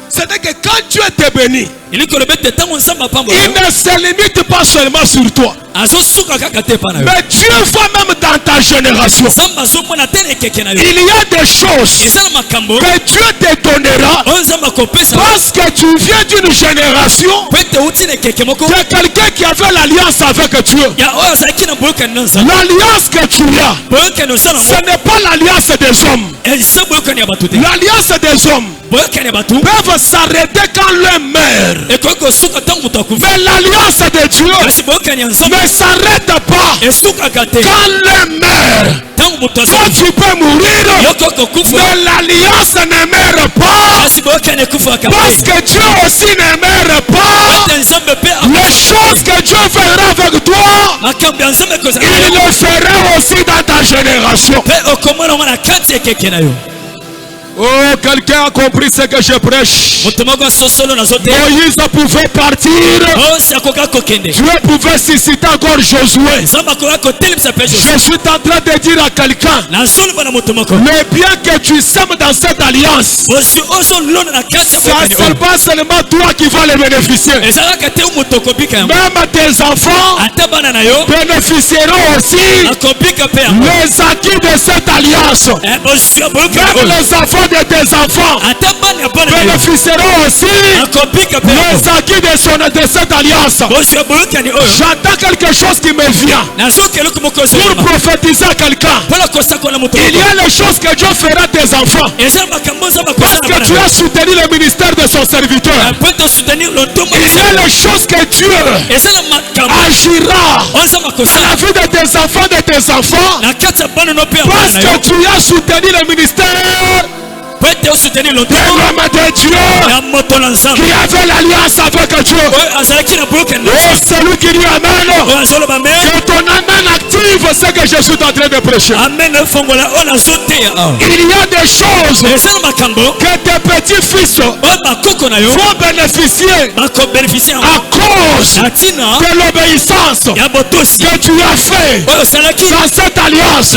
C'est-à-dire que quand Dieu te bénit, il ne se limite pas seulement sur toi, mais Dieu va même dans ta génération. Il y a des choses que Dieu te donnera parce que tu viens d'une génération de quelqu'un qui avait l'alliance avec Dieu. L'alliance que tu as, ce n'est pas l'alliance des hommes. L'alliance des hommes peuvent s'arrêter quand l'un meurt. Mais l'alliance de Dieu ne s'arrête pas quand l'un meurt. Toi tu peux mourir, mais l'alliance ne meurt pas parce que Dieu aussi ne meurt pas. Les choses que Dieu fera avec toi, il le fera aussi dans ta génération. Oh, quelqu'un a compris ce que je prêche. Moïse pouvait partir. Dieu pouvait susciter encore Josué. Je suis en train de dire à quelqu'un, le bien que tu sèmes dans cette alliance, c'est pas seulement toi qui vas les bénéficier. Même tes enfants bénéficieront aussi les acquis de cette alliance. Même les enfants de tes enfants bénéficieront aussi les acquis de cette alliance. J'entends quelque chose qui me vient pour prophétiser à quelqu'un. Il y a les choses que Dieu fera à tes enfants parce que tu as soutenu le ministère de son serviteur. Il y a les choses que Dieu agira à la vie de tes enfants parce que tu as soutenu le ministère de l'homme de Dieu qui avait l'alliance avec Dieu. Oh, celui qui dit Amen, que ton Amen active ce que je suis en train de prêcher. Il y a des choses que tes petits-fils vont bénéficier à cause de l'obéissance que tu as fait dans cette alliance.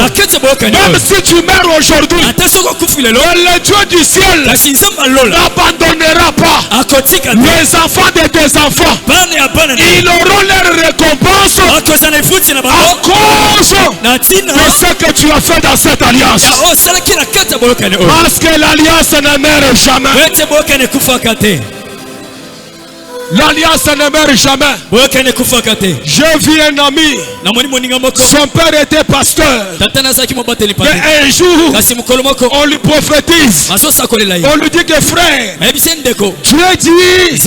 Même si tu meurs aujourd'hui, le Dieu du ciel n'abandonnera pas les enfants de tes enfants. Ils auront leur récompense à cause de ce que tu as fait dans cette alliance. Parce que l'alliance ne meurt jamais. L'alliance ne meurt jamais. J'ai vu un ami. Son père était pasteur. Et un jour, on lui prophétise. On lui dit que frère, Dieu dit, il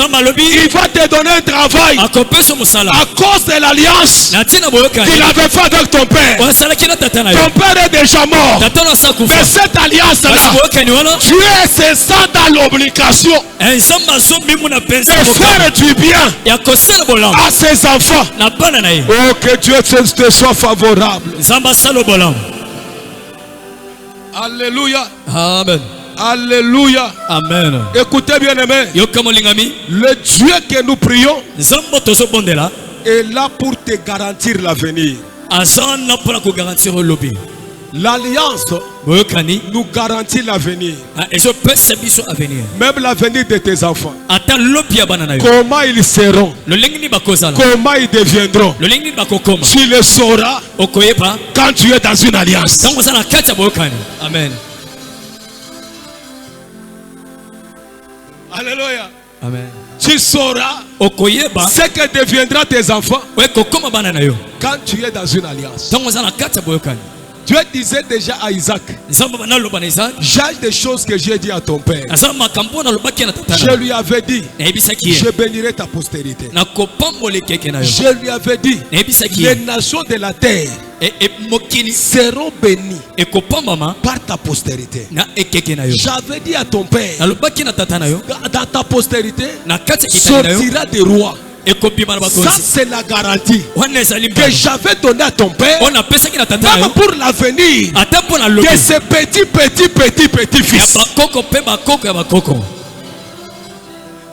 va te donner un travail à cause de l'alliance qu'il avait fait avec ton père. Ton père est déjà mort. Mais cette alliance-là, Dieu se sent dans l'obligation de faire du bien à ses enfants. Oh, que Dieu te soit favorable. Alléluia. Amen. Alléluia. Amen. Écoutez bien aimé. Le Dieu que nous prions est là pour te garantir l'avenir. L'alliance nous garantit l'avenir. Même l'avenir de tes enfants. Comment ils seront, comment ils deviendront, tu le sauras quand tu es dans une alliance. Amen. Alléluia. Amen. Tu sauras ce que deviendra tes enfants quand tu es dans une alliance. Dieu disait déjà à Isaac, j'ai des choses que j'ai dit à ton père. Je lui avais dit, je bénirai ta postérité. Je lui avais dit, les nations de la terre seront bénies par ta postérité. J'avais dit à ton père, dans ta postérité sortira des rois. Ça c'est la garantie que j'avais donnée à ton père, même pour l'avenir de ces petits fils.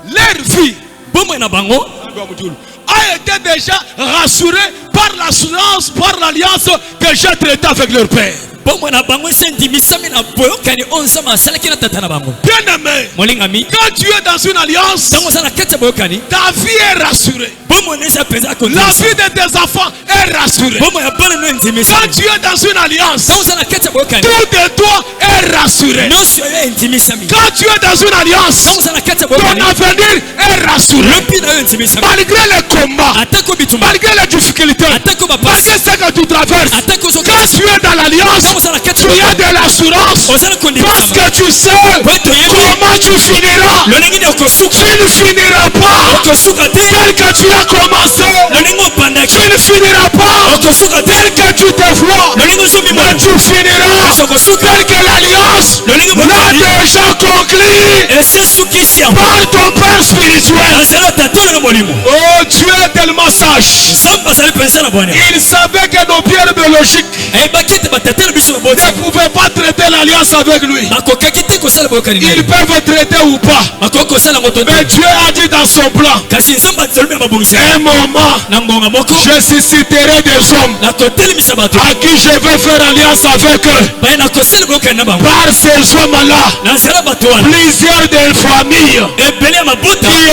Leur vie a été déjà rassuré par l'assurance, par l'alliance que j'ai traité avec leur père. Bien aimé, quand tu es dans une alliance, ta vie est rassurée. La vie de tes enfants est rassurée. Quand tu es dans une alliance, tout de toi est rassuré. Quand tu es dans une alliance, ton avenir est rassuré. Malgré les combats, malgré les difficultés, malgré ce que tu traverses, quand tu es dans l'alliance, tu as de l'assurance parce que tu sais comment tu finiras. Tu ne finiras pas tel que tu as commencé. Tu ne finiras pas tel que tu te vois, mais tu finiras tel que l'alliance l'a déjà conclu par ton Père spirituel. Oh, Dieu est tellement sage. Il savait que nos pierres biologiques ne pouvaient pas traiter l'alliance avec lui. Ils peuvent traiter ou pas. Mais Dieu a dit dans son plan, un moment, je susciterai des hommes à qui je vais faire alliance avec eux. Par ces hommes-là, plusieurs des familles qui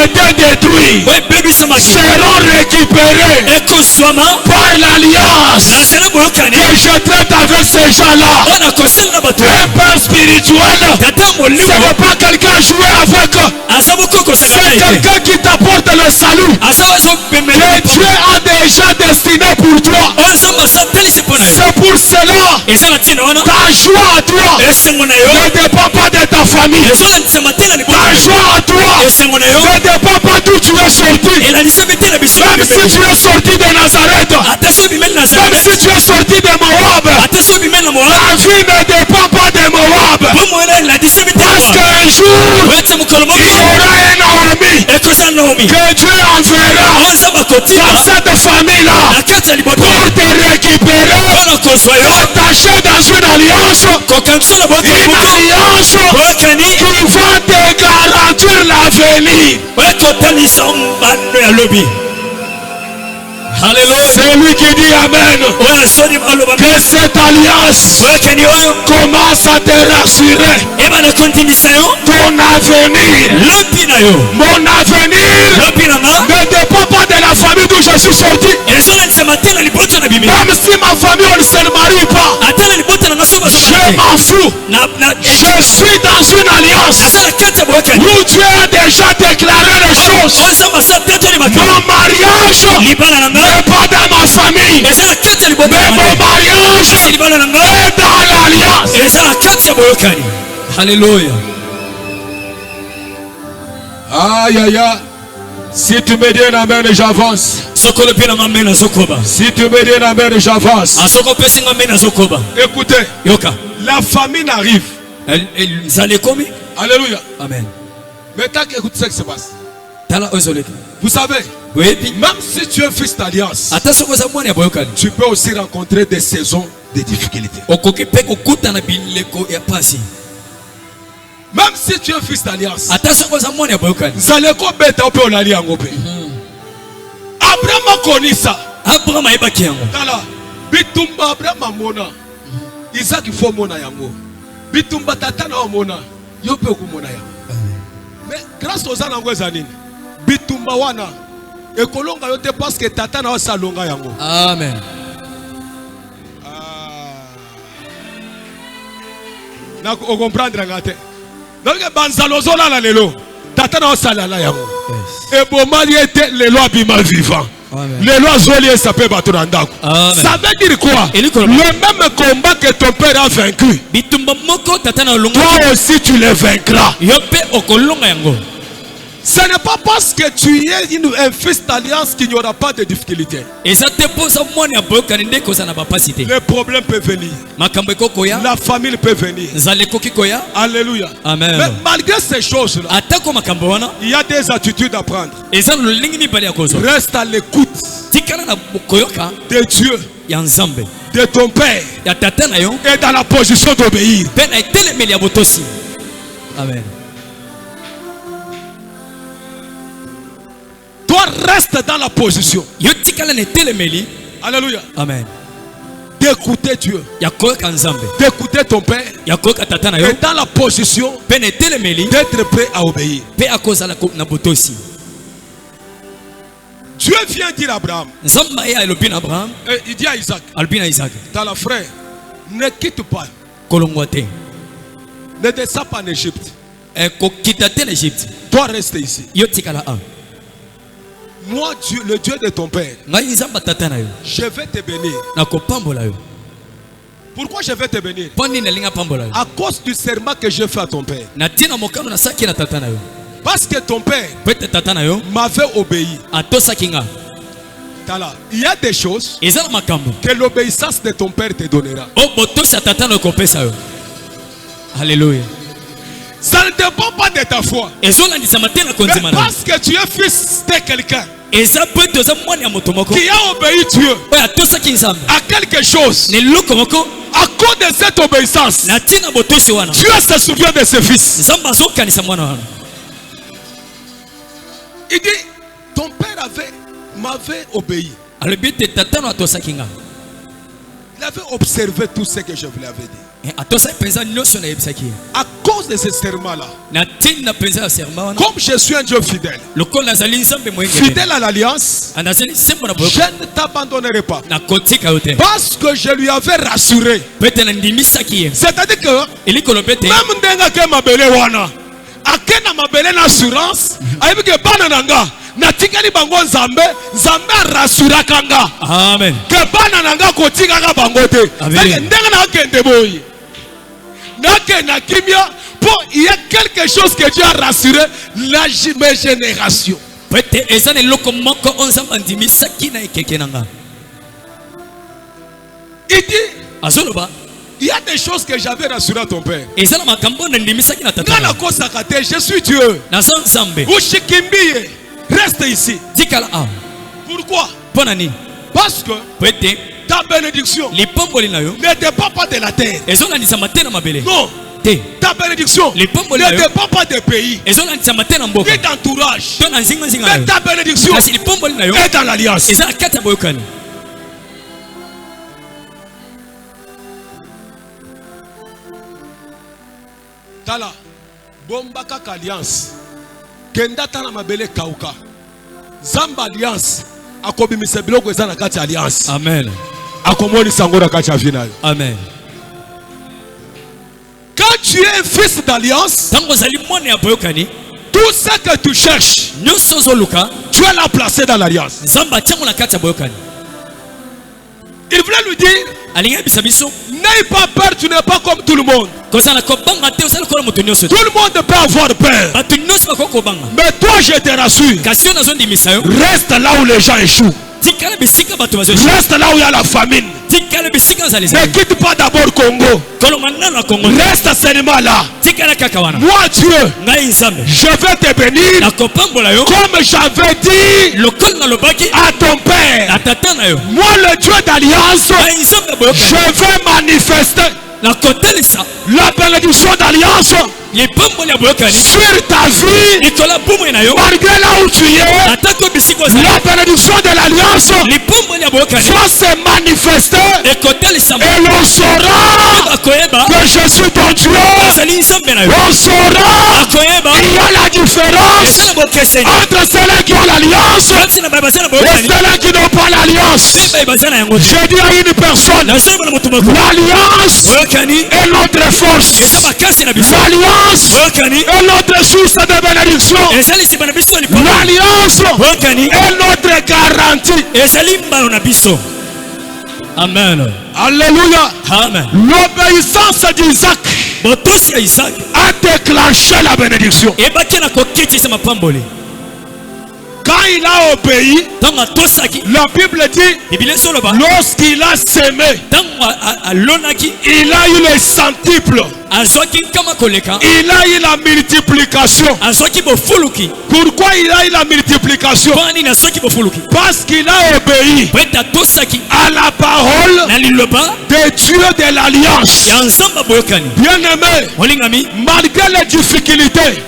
étaient détruites seront récupérées par l'alliance que je traite avec ces gens-là. Un père spirituel, ce n'est pas quelqu'un joué avec eux. C'est quelqu'un qui t'apporte le salut. Que Dieu a déjà destiné pour toi. C'est pour cela ta joie à toi ne dépend pas de ta famille. Ta joie à toi ne dépend pas d'où tu es sorti. Même si tu es sorti de Nazareth, même si tu es sorti de Moab, ta vie ne dépend pas de Moab. Parce qu'un jour, il y aura un Naomi que Dieu enverra dans cette famille-là pour te récupérer, attaché dans une alliance qui va te garantir l'avenir. Alléluia. C'est lui qui dit Amen. Que cette alliance commence à te rassurer. Ton avenir, mon avenir ne dépend pas de la famille d'où je suis sorti. Même si ma famille ne se marie pas, je m'en fous. Je suis dans une alliance où Dieu a déjà déclaré les choses. Mon mariage n'est pas dans ma famille, mais mon mariage est dans l'alliance. Alléluia. Aïe aïe aïe. Si tu me dis un amen, j'avance. Si tu me dis un amen, j'avance. Écoutez, la famine arrive. Alléluia. Amen. Maintenant, écoutez ce qui se passe. Vous savez, même si tu es fils d'alliance, tu peux aussi rencontrer des saisons de difficultés. Même si tu es fils d'alliance, Abraham a connu ça. Abraham a mona. Isaac faut mona yango. Bitumba tata na mona. Yo pe ku mona yango. Mais grâce aux anangwe zanini. Bitumba wana ekolonga yote parce que tata na salonga yango. Amen. Na o comprendre ngate. Donc banzalozo la lelo. Tata na salala yango. Et bon mari était le loi bima vivant. Les lois zolies s'appellent Baturandako. Ça veut dire quoi? Le même combat que ton père a vaincu, toi aussi tu les vaincras. Ce n'est pas parce que tu es un fils d'alliance qu'il n'y aura pas de difficultés. Le problème peut venir. La famille peut venir. Alléluia. Amen. Mais malgré ces choses-là, il y a des attitudes à prendre. Reste à l'écoute de Dieu, de ton père, et dans la position d'obéir. Amen. Toi, reste dans la position. Alléluia. Amen. D'écouter Dieu. D'écouter ton père. Et dans la position d'être prêt à obéir. Dieu vient dire à Abraham. Et il dit à Isaac. T'as la frère. Ne quitte pas. Ne descends pas en Égypte. Toi reste ici. Moi, Dieu, le Dieu de ton père, je vais te bénir. Pourquoi je vais te bénir? À cause du serment que je fais à ton père. Parce que ton père m'avait obéi. Il y a des choses que l'obéissance de ton père te donnera. Alléluia. Ça ne dépend pas de ta foi. Mais parce que tu es fils de quelqu'un qui a obéi Dieu à quelque chose, à cause de cette obéissance, Dieu se souvient de ses fils. Il dit, ton père m'avait obéi. Il avait observé tout ce que je vous l'avais dit. À cause de ce serment-là, comme je suis un Dieu fidèle, fidèle à l'alliance, je ne t'abandonnerai pas. Parce que je lui avais rassuré. C'est-à-dire que même dans ma belle wana, akena ma belle assurance, ayibike bana nanga. Natikali bango nzambe rasura kanga. Amen. Que bana nanga kotika ka bango te. Ndenga na kende boy. Na kimia pour il y a quelque chose que Dieu a rassuré mes générations. Il dit il y a des choses que j'avais rassuré à ton père. Je suis Dieu. Reste ici. Pourquoi? Parce que ta bénédiction ne dépend pas de la terre. Non. Ta bénédiction ne dépend pas des pays et d'entourage. Mais ta bénédiction est dans l'alliance. Tala bomba kaka alliance kenda tana mabele kauka zamba alliance akobimisa biloko eza na kati alliance. Amen. Akomoni sango na kati final. Amen. Quand tu es un fils d'alliance, tout ce que tu cherches, tu es là placé dans l'alliance. Il voulait lui dire, n'aie pas peur, tu n'es pas comme tout le monde. Tout le monde peut avoir peur. Mais toi, je te rassure, reste là où les gens échouent. Reste là où il y a la famine. Ne quitte pas d'abord Congo. Reste seulement là. Moi Dieu, je vais te bénir comme j'avais dit à ton père. Moi le Dieu d'alliance, je vais manifester la bénédiction d'alliance sur ta vie, malgré là où tu es. La bénédiction de l'alliance va se manifester et l'on saura que je suis ton Dieu. On saura qu'il y a la différence entre ceux qui ont l'alliance et ceux qui n'ont pas l'alliance. Je dis à une personne, l'alliance est notre force. L'alliance est notre source de bénédiction. L'alliance est notre garantie. Amen. Alléluia. Amen. L'obéissance d'Isaac a déclenché la bénédiction. Quand il a obéi, la Bible dit, lorsqu'il a sémé, il a eu les centuples. il a eu la multiplication. Pourquoi il a eu la multiplication? Parce qu'il a obéi à la parole de Dieu de l'alliance. Bien aimé, malgré les difficultés,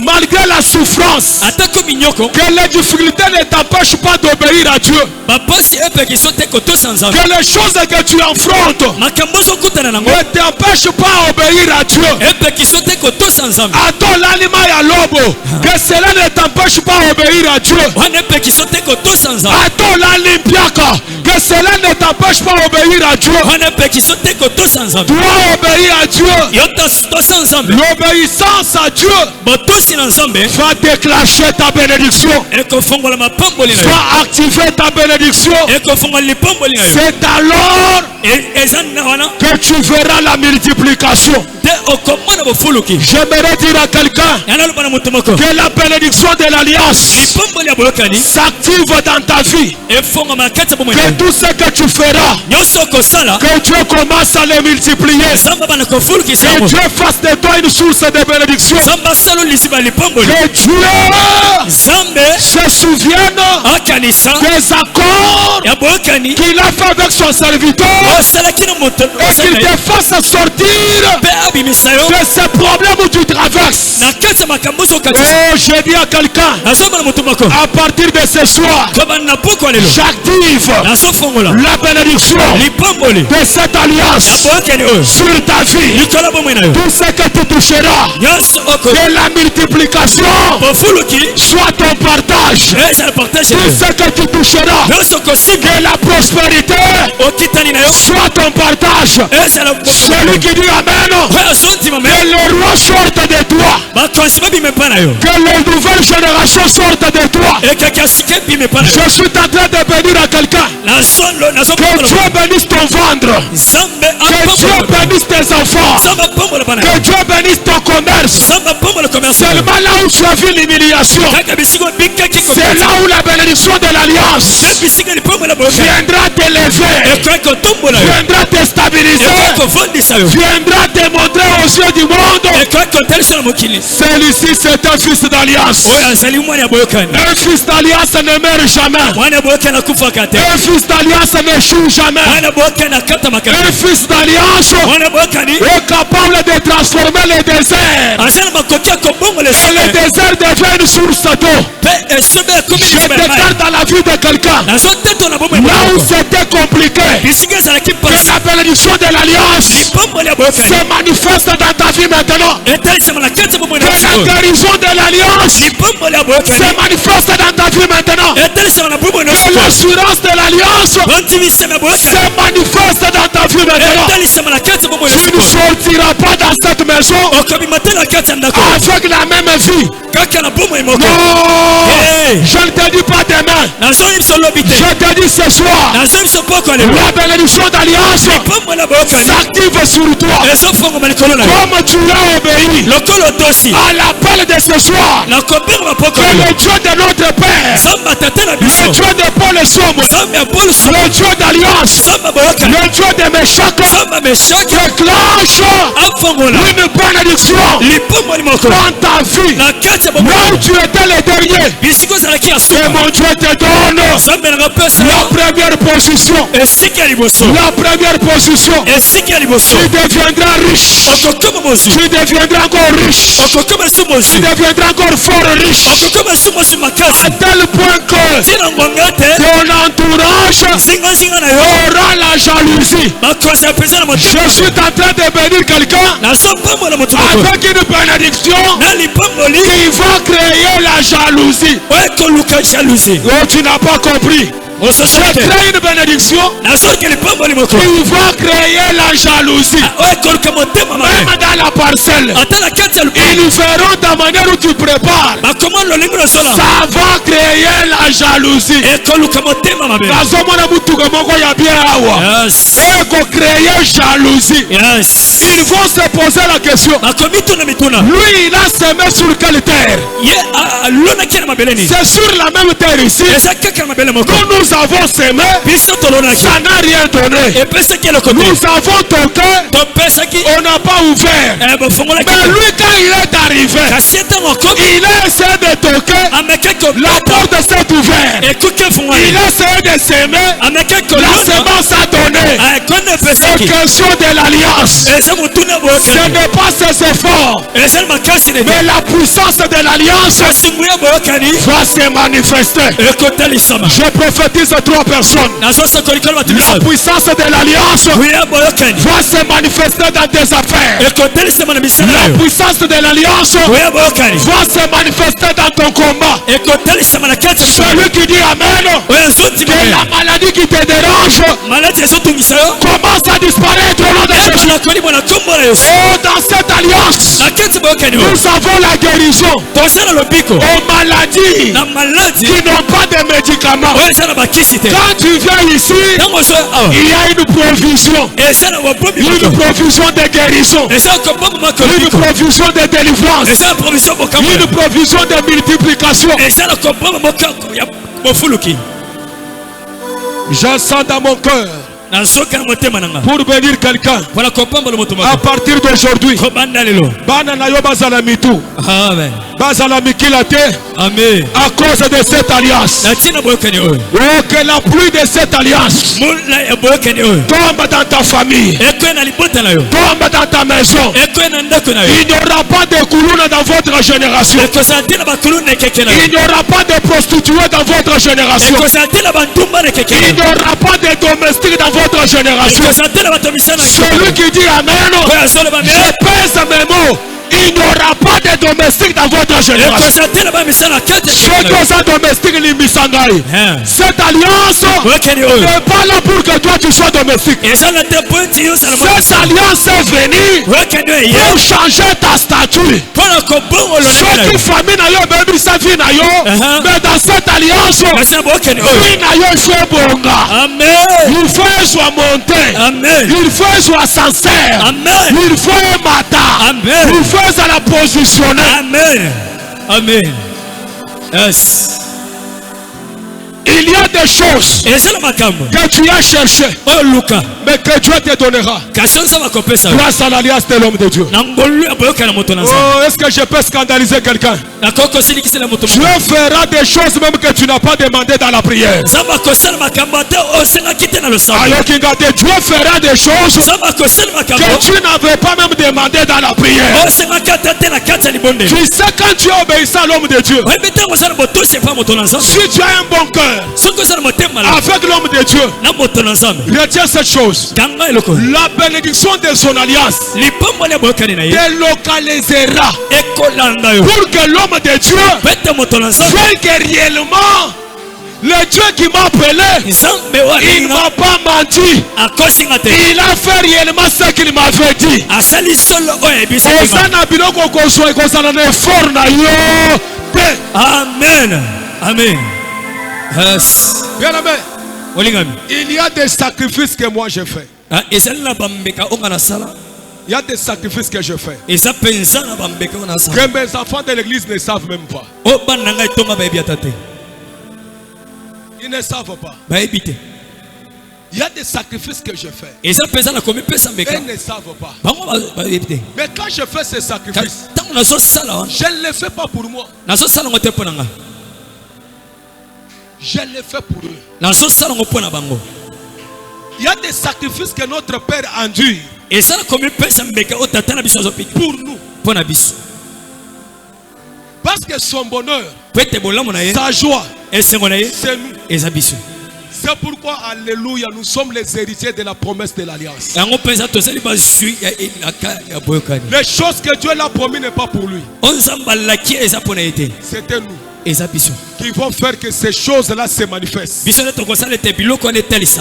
malgré la souffrance, que les difficultés ne t'empêchent pas d'obéir à Dieu. Que les choses que tu affrontes ne t'empêchent pas d'obéir à Dieu. Attends l'anima et à l'obo. Que cela ne t'empêche pas d'obéir à Dieu. Attends l'Olympiaque. Que cela ne t'empêche pas d'obéir à Dieu. Dois obéir à Dieu. L'obéissance à Dieu va déclencher ta bénédiction. Va activer ta bénédiction. C'est alors que tu verras la multiplication. J'aimerais dire à quelqu'un que la bénédiction de l'alliance s'active dans ta vie. Que tout ce que tu feras, que Dieu commence à les multiplier. Que Dieu fasse de toi une source de bénédiction. Que Dieu se souvienne des accords qu'il a fait avec son serviteur et qu'il te fasse sortir de ces problèmes où tu traverses. Oh, j'ai dit à quelqu'un, à partir de ce soir, j'active la bénédiction de cette alliance sur ta vie. Tout ce que tu toucheras de la multiplication soit ton partage. Tout ce que tu toucheras de la prospérité soit ton partage. Celui qui dit Amen, que le roi sorte de toi. Que les nouvelles générations sortent de toi. Je suis en train de bénir à quelqu'un. Que Dieu bénisse ton ventre. Que Dieu bénisse tes enfants. Que Dieu bénisse ton commerce. Seulement là où tu as vu l'humiliation, c'est là où la bénédiction de l'alliance viendra t'élever, viendra te stabiliser, viendra te montrer aux yeux du monde. Celui-ci c'est un fils d'alliance. Un fils d'alliance ne meurt jamais. Un fils d'alliance n'échoue jamais. Un fils d'alliance est capable de transformer les déserts. Et les déserts deviennent une source d'eau. Je déclare dans la vie de quelqu'un, là où c'était compliqué, que la bénédiction de l'alliance se manifeste dans ta vie maintenant. Que la guérison de l'alliance se manifeste dans ta vie maintenant. Que l'assurance de l'alliance se manifeste dans ta vie maintenant. Tu ne sortiras pas dans cette maison avec la même vie. Non, je ne te dis pas demain. Je te dis ce soir. La bénédiction d'alliance s'active sur toi. Comme tu as obéi à l'appel de ce soir, que le Dieu de notre Père, le Dieu de Paul et Somme, le Dieu d'alliance, le Dieu de Méchac, déclenche une bénédiction dans ta vie. Là où tu étais le dernier, et mon Dieu te donne la première position. La première position. Tu deviendras riche. Tu deviendras encore riche. Tu deviendras encore fort riche. À tel point que ton entourage aura la jalousie. Je suis en train de bénir quelqu'un avec une bénédiction qui va créer la jalousie. Oh, tu n'as pas compris. Je crée une bénédiction qui va créer la jalousie. Même dans la parcelle, ils verront ta manière où tu prépares. Ça va créer la jalousie. Créer jalousie. Ils vont se poser la question. Lui, il a semé sur quelle terre? C'est sur la même terre ici. Nous avons semé, ça n'a rien donné. Nous avons toqué, on n'a pas ouvert. Mais lui, quand il est arrivé, il a essayé de toquer, la porte s'est ouverte. Il a essayé de s'aimer, la semence a donné. C'est question de l'alliance. Ce n'est pas ses efforts, mais la puissance de l'alliance va se manifester. Je prophétise à 3 personnes. La puissance de l'alliance va se manifester dans tes affaires. La puissance de l'alliance va se manifester dans ton combat. Celui qui dit Amen, que la maladie qui te dérange commence à disparaître au nom de Jésus. Oh, dans cette alliance, nous avons la guérison aux maladies qui n'ont pas de médicaments. Quand tu viens ici, il y a une provision. Une provision de guérison. Une provision de délivrance. Une provision de multiplication. Je sens dans mon cœur pour bénir quelqu'un à partir d'aujourd'hui. Amen. À cause de cette alliance. Oh, que la pluie de cette alliance tombe dans ta famille, tombe dans ta maison. Il n'y aura pas de koulouna dans votre génération. Il n'y aura pas de prostituées dans votre génération. Il n'y aura pas de domestiques dans votre génération. Celui qui dit Amen, je pèse mes mots. Il n'y aura pas de domestique dans votre génération. Cette alliance n'est pas là pour que toi tu sois domestique. Cette alliance est venue pour changer ta statue. Mais dans cette alliance, il faut soit monté, il faut soit sincère, il faut matin, il faut à la positionner. Amen. Amen. Yes. Il y a des choses que tu as cherché, mais que Dieu te donnera grâce à l'alliance de l'homme de Dieu. Oh, est-ce que je peux scandaliser quelqu'un? Dieu fera des choses même que tu n'as pas demandé dans la prière. Alors Dieu fera des choses que tu n'avais pas même demandé dans la prière. Tu sais, quand tu obéis à l'homme de Dieu, si tu as un bon cœur avec l'homme de Dieu, retiens cette chose: la bénédiction de son alliance délocalisera pour que l'homme de Dieu fait que réellement le Dieu qui m'a appelé, il ne m'a pas menti. Il a fait réellement ce qu'il m'avait dit. Amen. Amen. Yes. Bien aimé, il y a des sacrifices que moi je fais. Il y a des sacrifices que je fais que mes enfants de l'église ne savent même pas. Ils ne savent pas. Il y a des sacrifices que je fais et ils ne savent pas. Mais quand je fais ces sacrifices, je ne les fais pas pour moi. Je les fais pour eux. Il y a des sacrifices que notre Père endure pour nous. Parce que son bonheur, sa joie, c'est nous. C'est pourquoi, alléluia, nous sommes les héritiers de la promesse de l'alliance. Les choses que Dieu l'a promis n'est pas pour lui. C'était nous qui vont faire que ces choses-là se manifestent.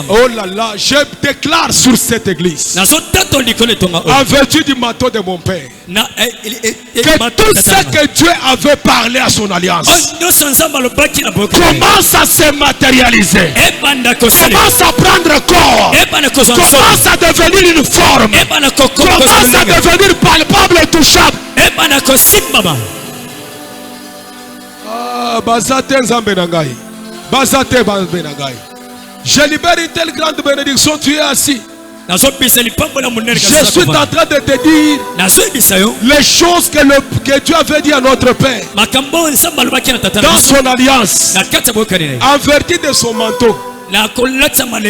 Oh là là, je déclare sur cette église, en vertu du manteau de mon Père, que tout ce que Dieu avait parlé à son alliance commence à se matérialiser, commence à prendre corps, commence à devenir une forme, commence à devenir palpable et touchable. Bazate nzambe na ngai, bazate nzambe na ngai. Je libère une telle grande bénédiction, tu es assis. Je suis en train de te dire les choses que Dieu avait dit à notre Père dans son alliance, en vertu de son manteau.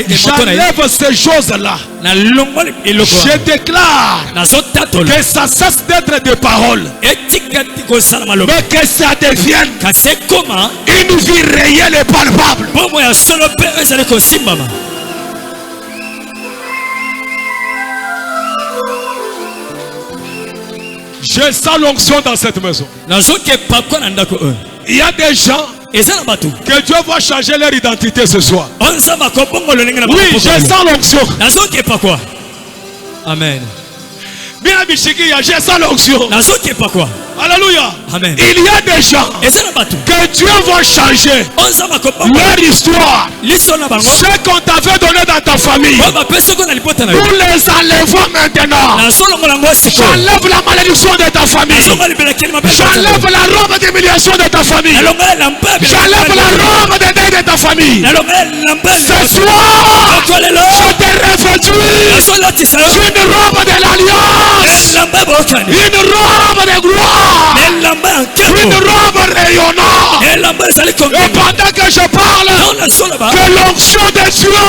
J'enlève ces choses-là. Je déclare que ça cesse d'être des paroles, mais que ça devienne une vie réelle et palpable. Je sens l'onction dans cette maison. Il y a des gens que Dieu va changer leur identité ce soir. Oui, je sens l'onction. Amen. Je sens l'onction. Alléluia. Amen. Il y a des gens que Dieu va changer leur histoire. Ce qu'on t'avait donné dans ta famille, nous les enlevons maintenant. J'enlève la malédiction de ta famille. J'enlève la robe d'humiliation de ta famille. J'enlève la robe de deuil de ta famille. Ce soir, je te revêtis une robe de l'alliance, une robe de gloire, une robe rayonnante. Et pendant que je parle, que l'onction de Dieu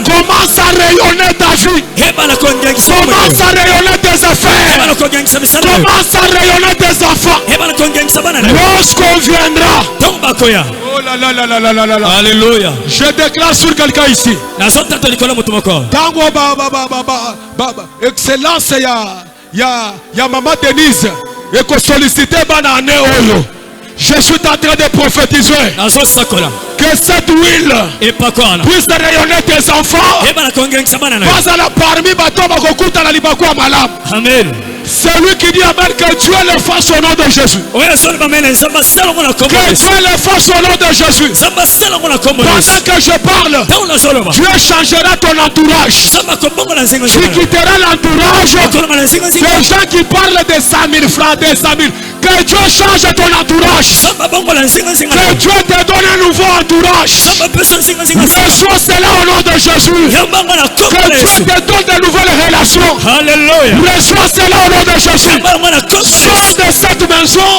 commence à rayonner ta vie, commence à rayonner tes affaires, commence à rayonner tes enfants. Lorsqu'on viendra, oh là là là là là là là, alléluia, je déclare sur quelqu'un ici, excellence, il y a maman Denise et que solliciter banane oyo. Je suis en train de prophétiser que cette huile puisse rayonner tes enfants. Amen. Celui qui dit Amen, que Dieu le fasse au nom de Jésus. Que Dieu le fasse au nom de Jésus. Pendant que je parle, Dieu changera ton entourage. Tu quitteras l'entourage des gens qui parlent de 100 000 francs, de 100 000. Que Dieu change ton entourage. Que Dieu te donne un nouveau entourage. Reçois cela au nom de Jésus. Que Dieu te donne de nouvelles relations. Alléluia. Reçois cela au nom de Jésus. Sors de cette maison.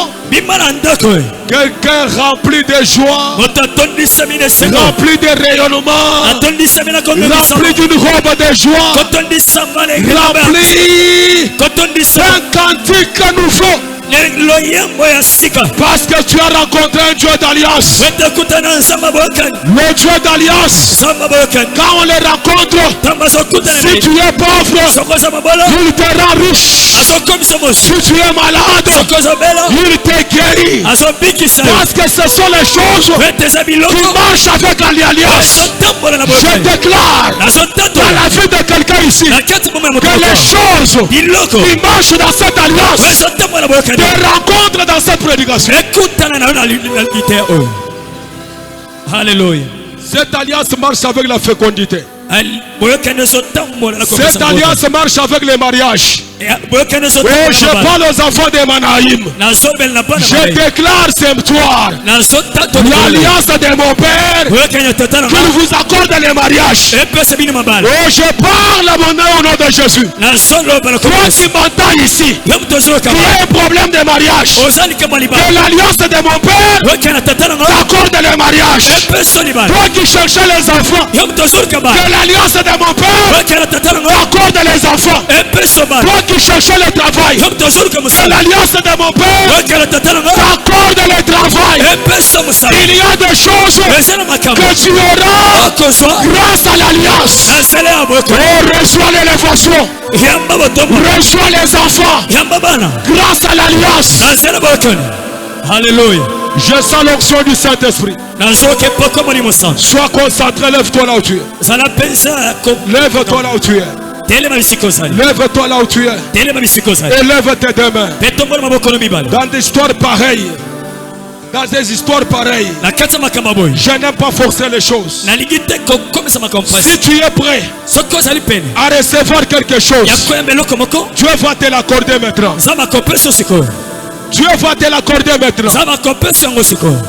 Quelqu'un rempli de joie, rempli de rayonnement, rempli d'une robe de joie, rempli d'un cantique nouveau. Parce que tu as rencontré un Dieu d'alliance. Le Dieu d'alliance, quand on le rencontre, si tu es pauvre, il te rend riche. Si tu es malade, il te guérit. Parce que ce sont les choses qui marchent avec l'alliance. Je déclare dans la vie de quelqu'un ici que les choses qui marchent dans cette alliance te rencontrent dans cette prédication. Alléluia. Cette alliance marche avec la fécondité. Cette alliance marche avec les mariages. Oh, je parle aux enfants de Manaïm. Je déclare symptoire l'alliance de mon Père qu'il vous accorde les mariages. Oh, je parle mon nom au nom de Jésus. Toi qui m'entends ici, qui a un problème de mariage, que l'alliance de mon Père t'accorde les mariages. Toi qui cherchais les enfants, que l'alliance de mon Père t'accorde les enfants. Toi qui cherchais le travail, que l'alliance de mon Père t'accorde le travail. Il y a des choses que tu auras grâce à l'alliance. Oh, reçois l'élévation, reçois les enfants grâce à l'alliance. Alléluia. Je sens l'onction du Saint-Esprit. Sois concentré, lève-toi là où tu es. Lève-toi là où tu es. Lève-toi là où tu es. Et lève tes deux mains. Dans des histoires pareilles, je n'aime pas forcer les choses. Si tu es prêt à recevoir quelque chose, Dieu va te l'accorder maintenant. Dieu va te l'accorder maintenant.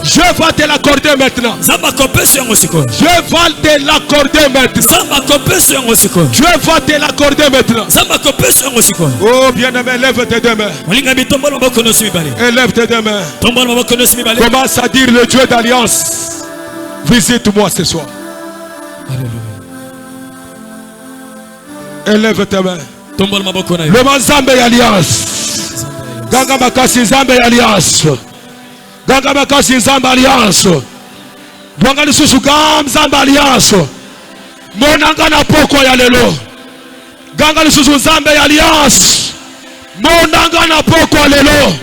Dieu va te l'accorder maintenant. Dieu va te l'accorder maintenant. Dieu va te l'accorder maintenant. Oh bien-aimé, lève tes deux mains. Élève tes deux mains. Commence à dire le Dieu d'alliance. Visite-moi ce soir. Élève tes mains. Le Manzambe alliance. Ganga makasi Nzambe alliance. Ganga makasi Nzambe alliance. Bwanga lisusu Nzambe alliance. Monanga na poko ya lelo. Ganga lisusu Nzambe alliance. Monanga na poko ya lelo.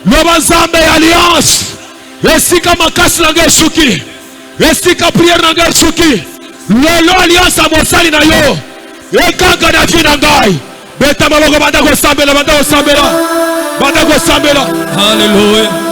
Loba Nzambe alliance. Esika makasi na ngesuki. Esika prière na ngesuki. Lelo alliance amosali na yo. Ekanga na vie na ngai. Beta maloko banda ko sambela. Banda ko sambela. Hallelujah.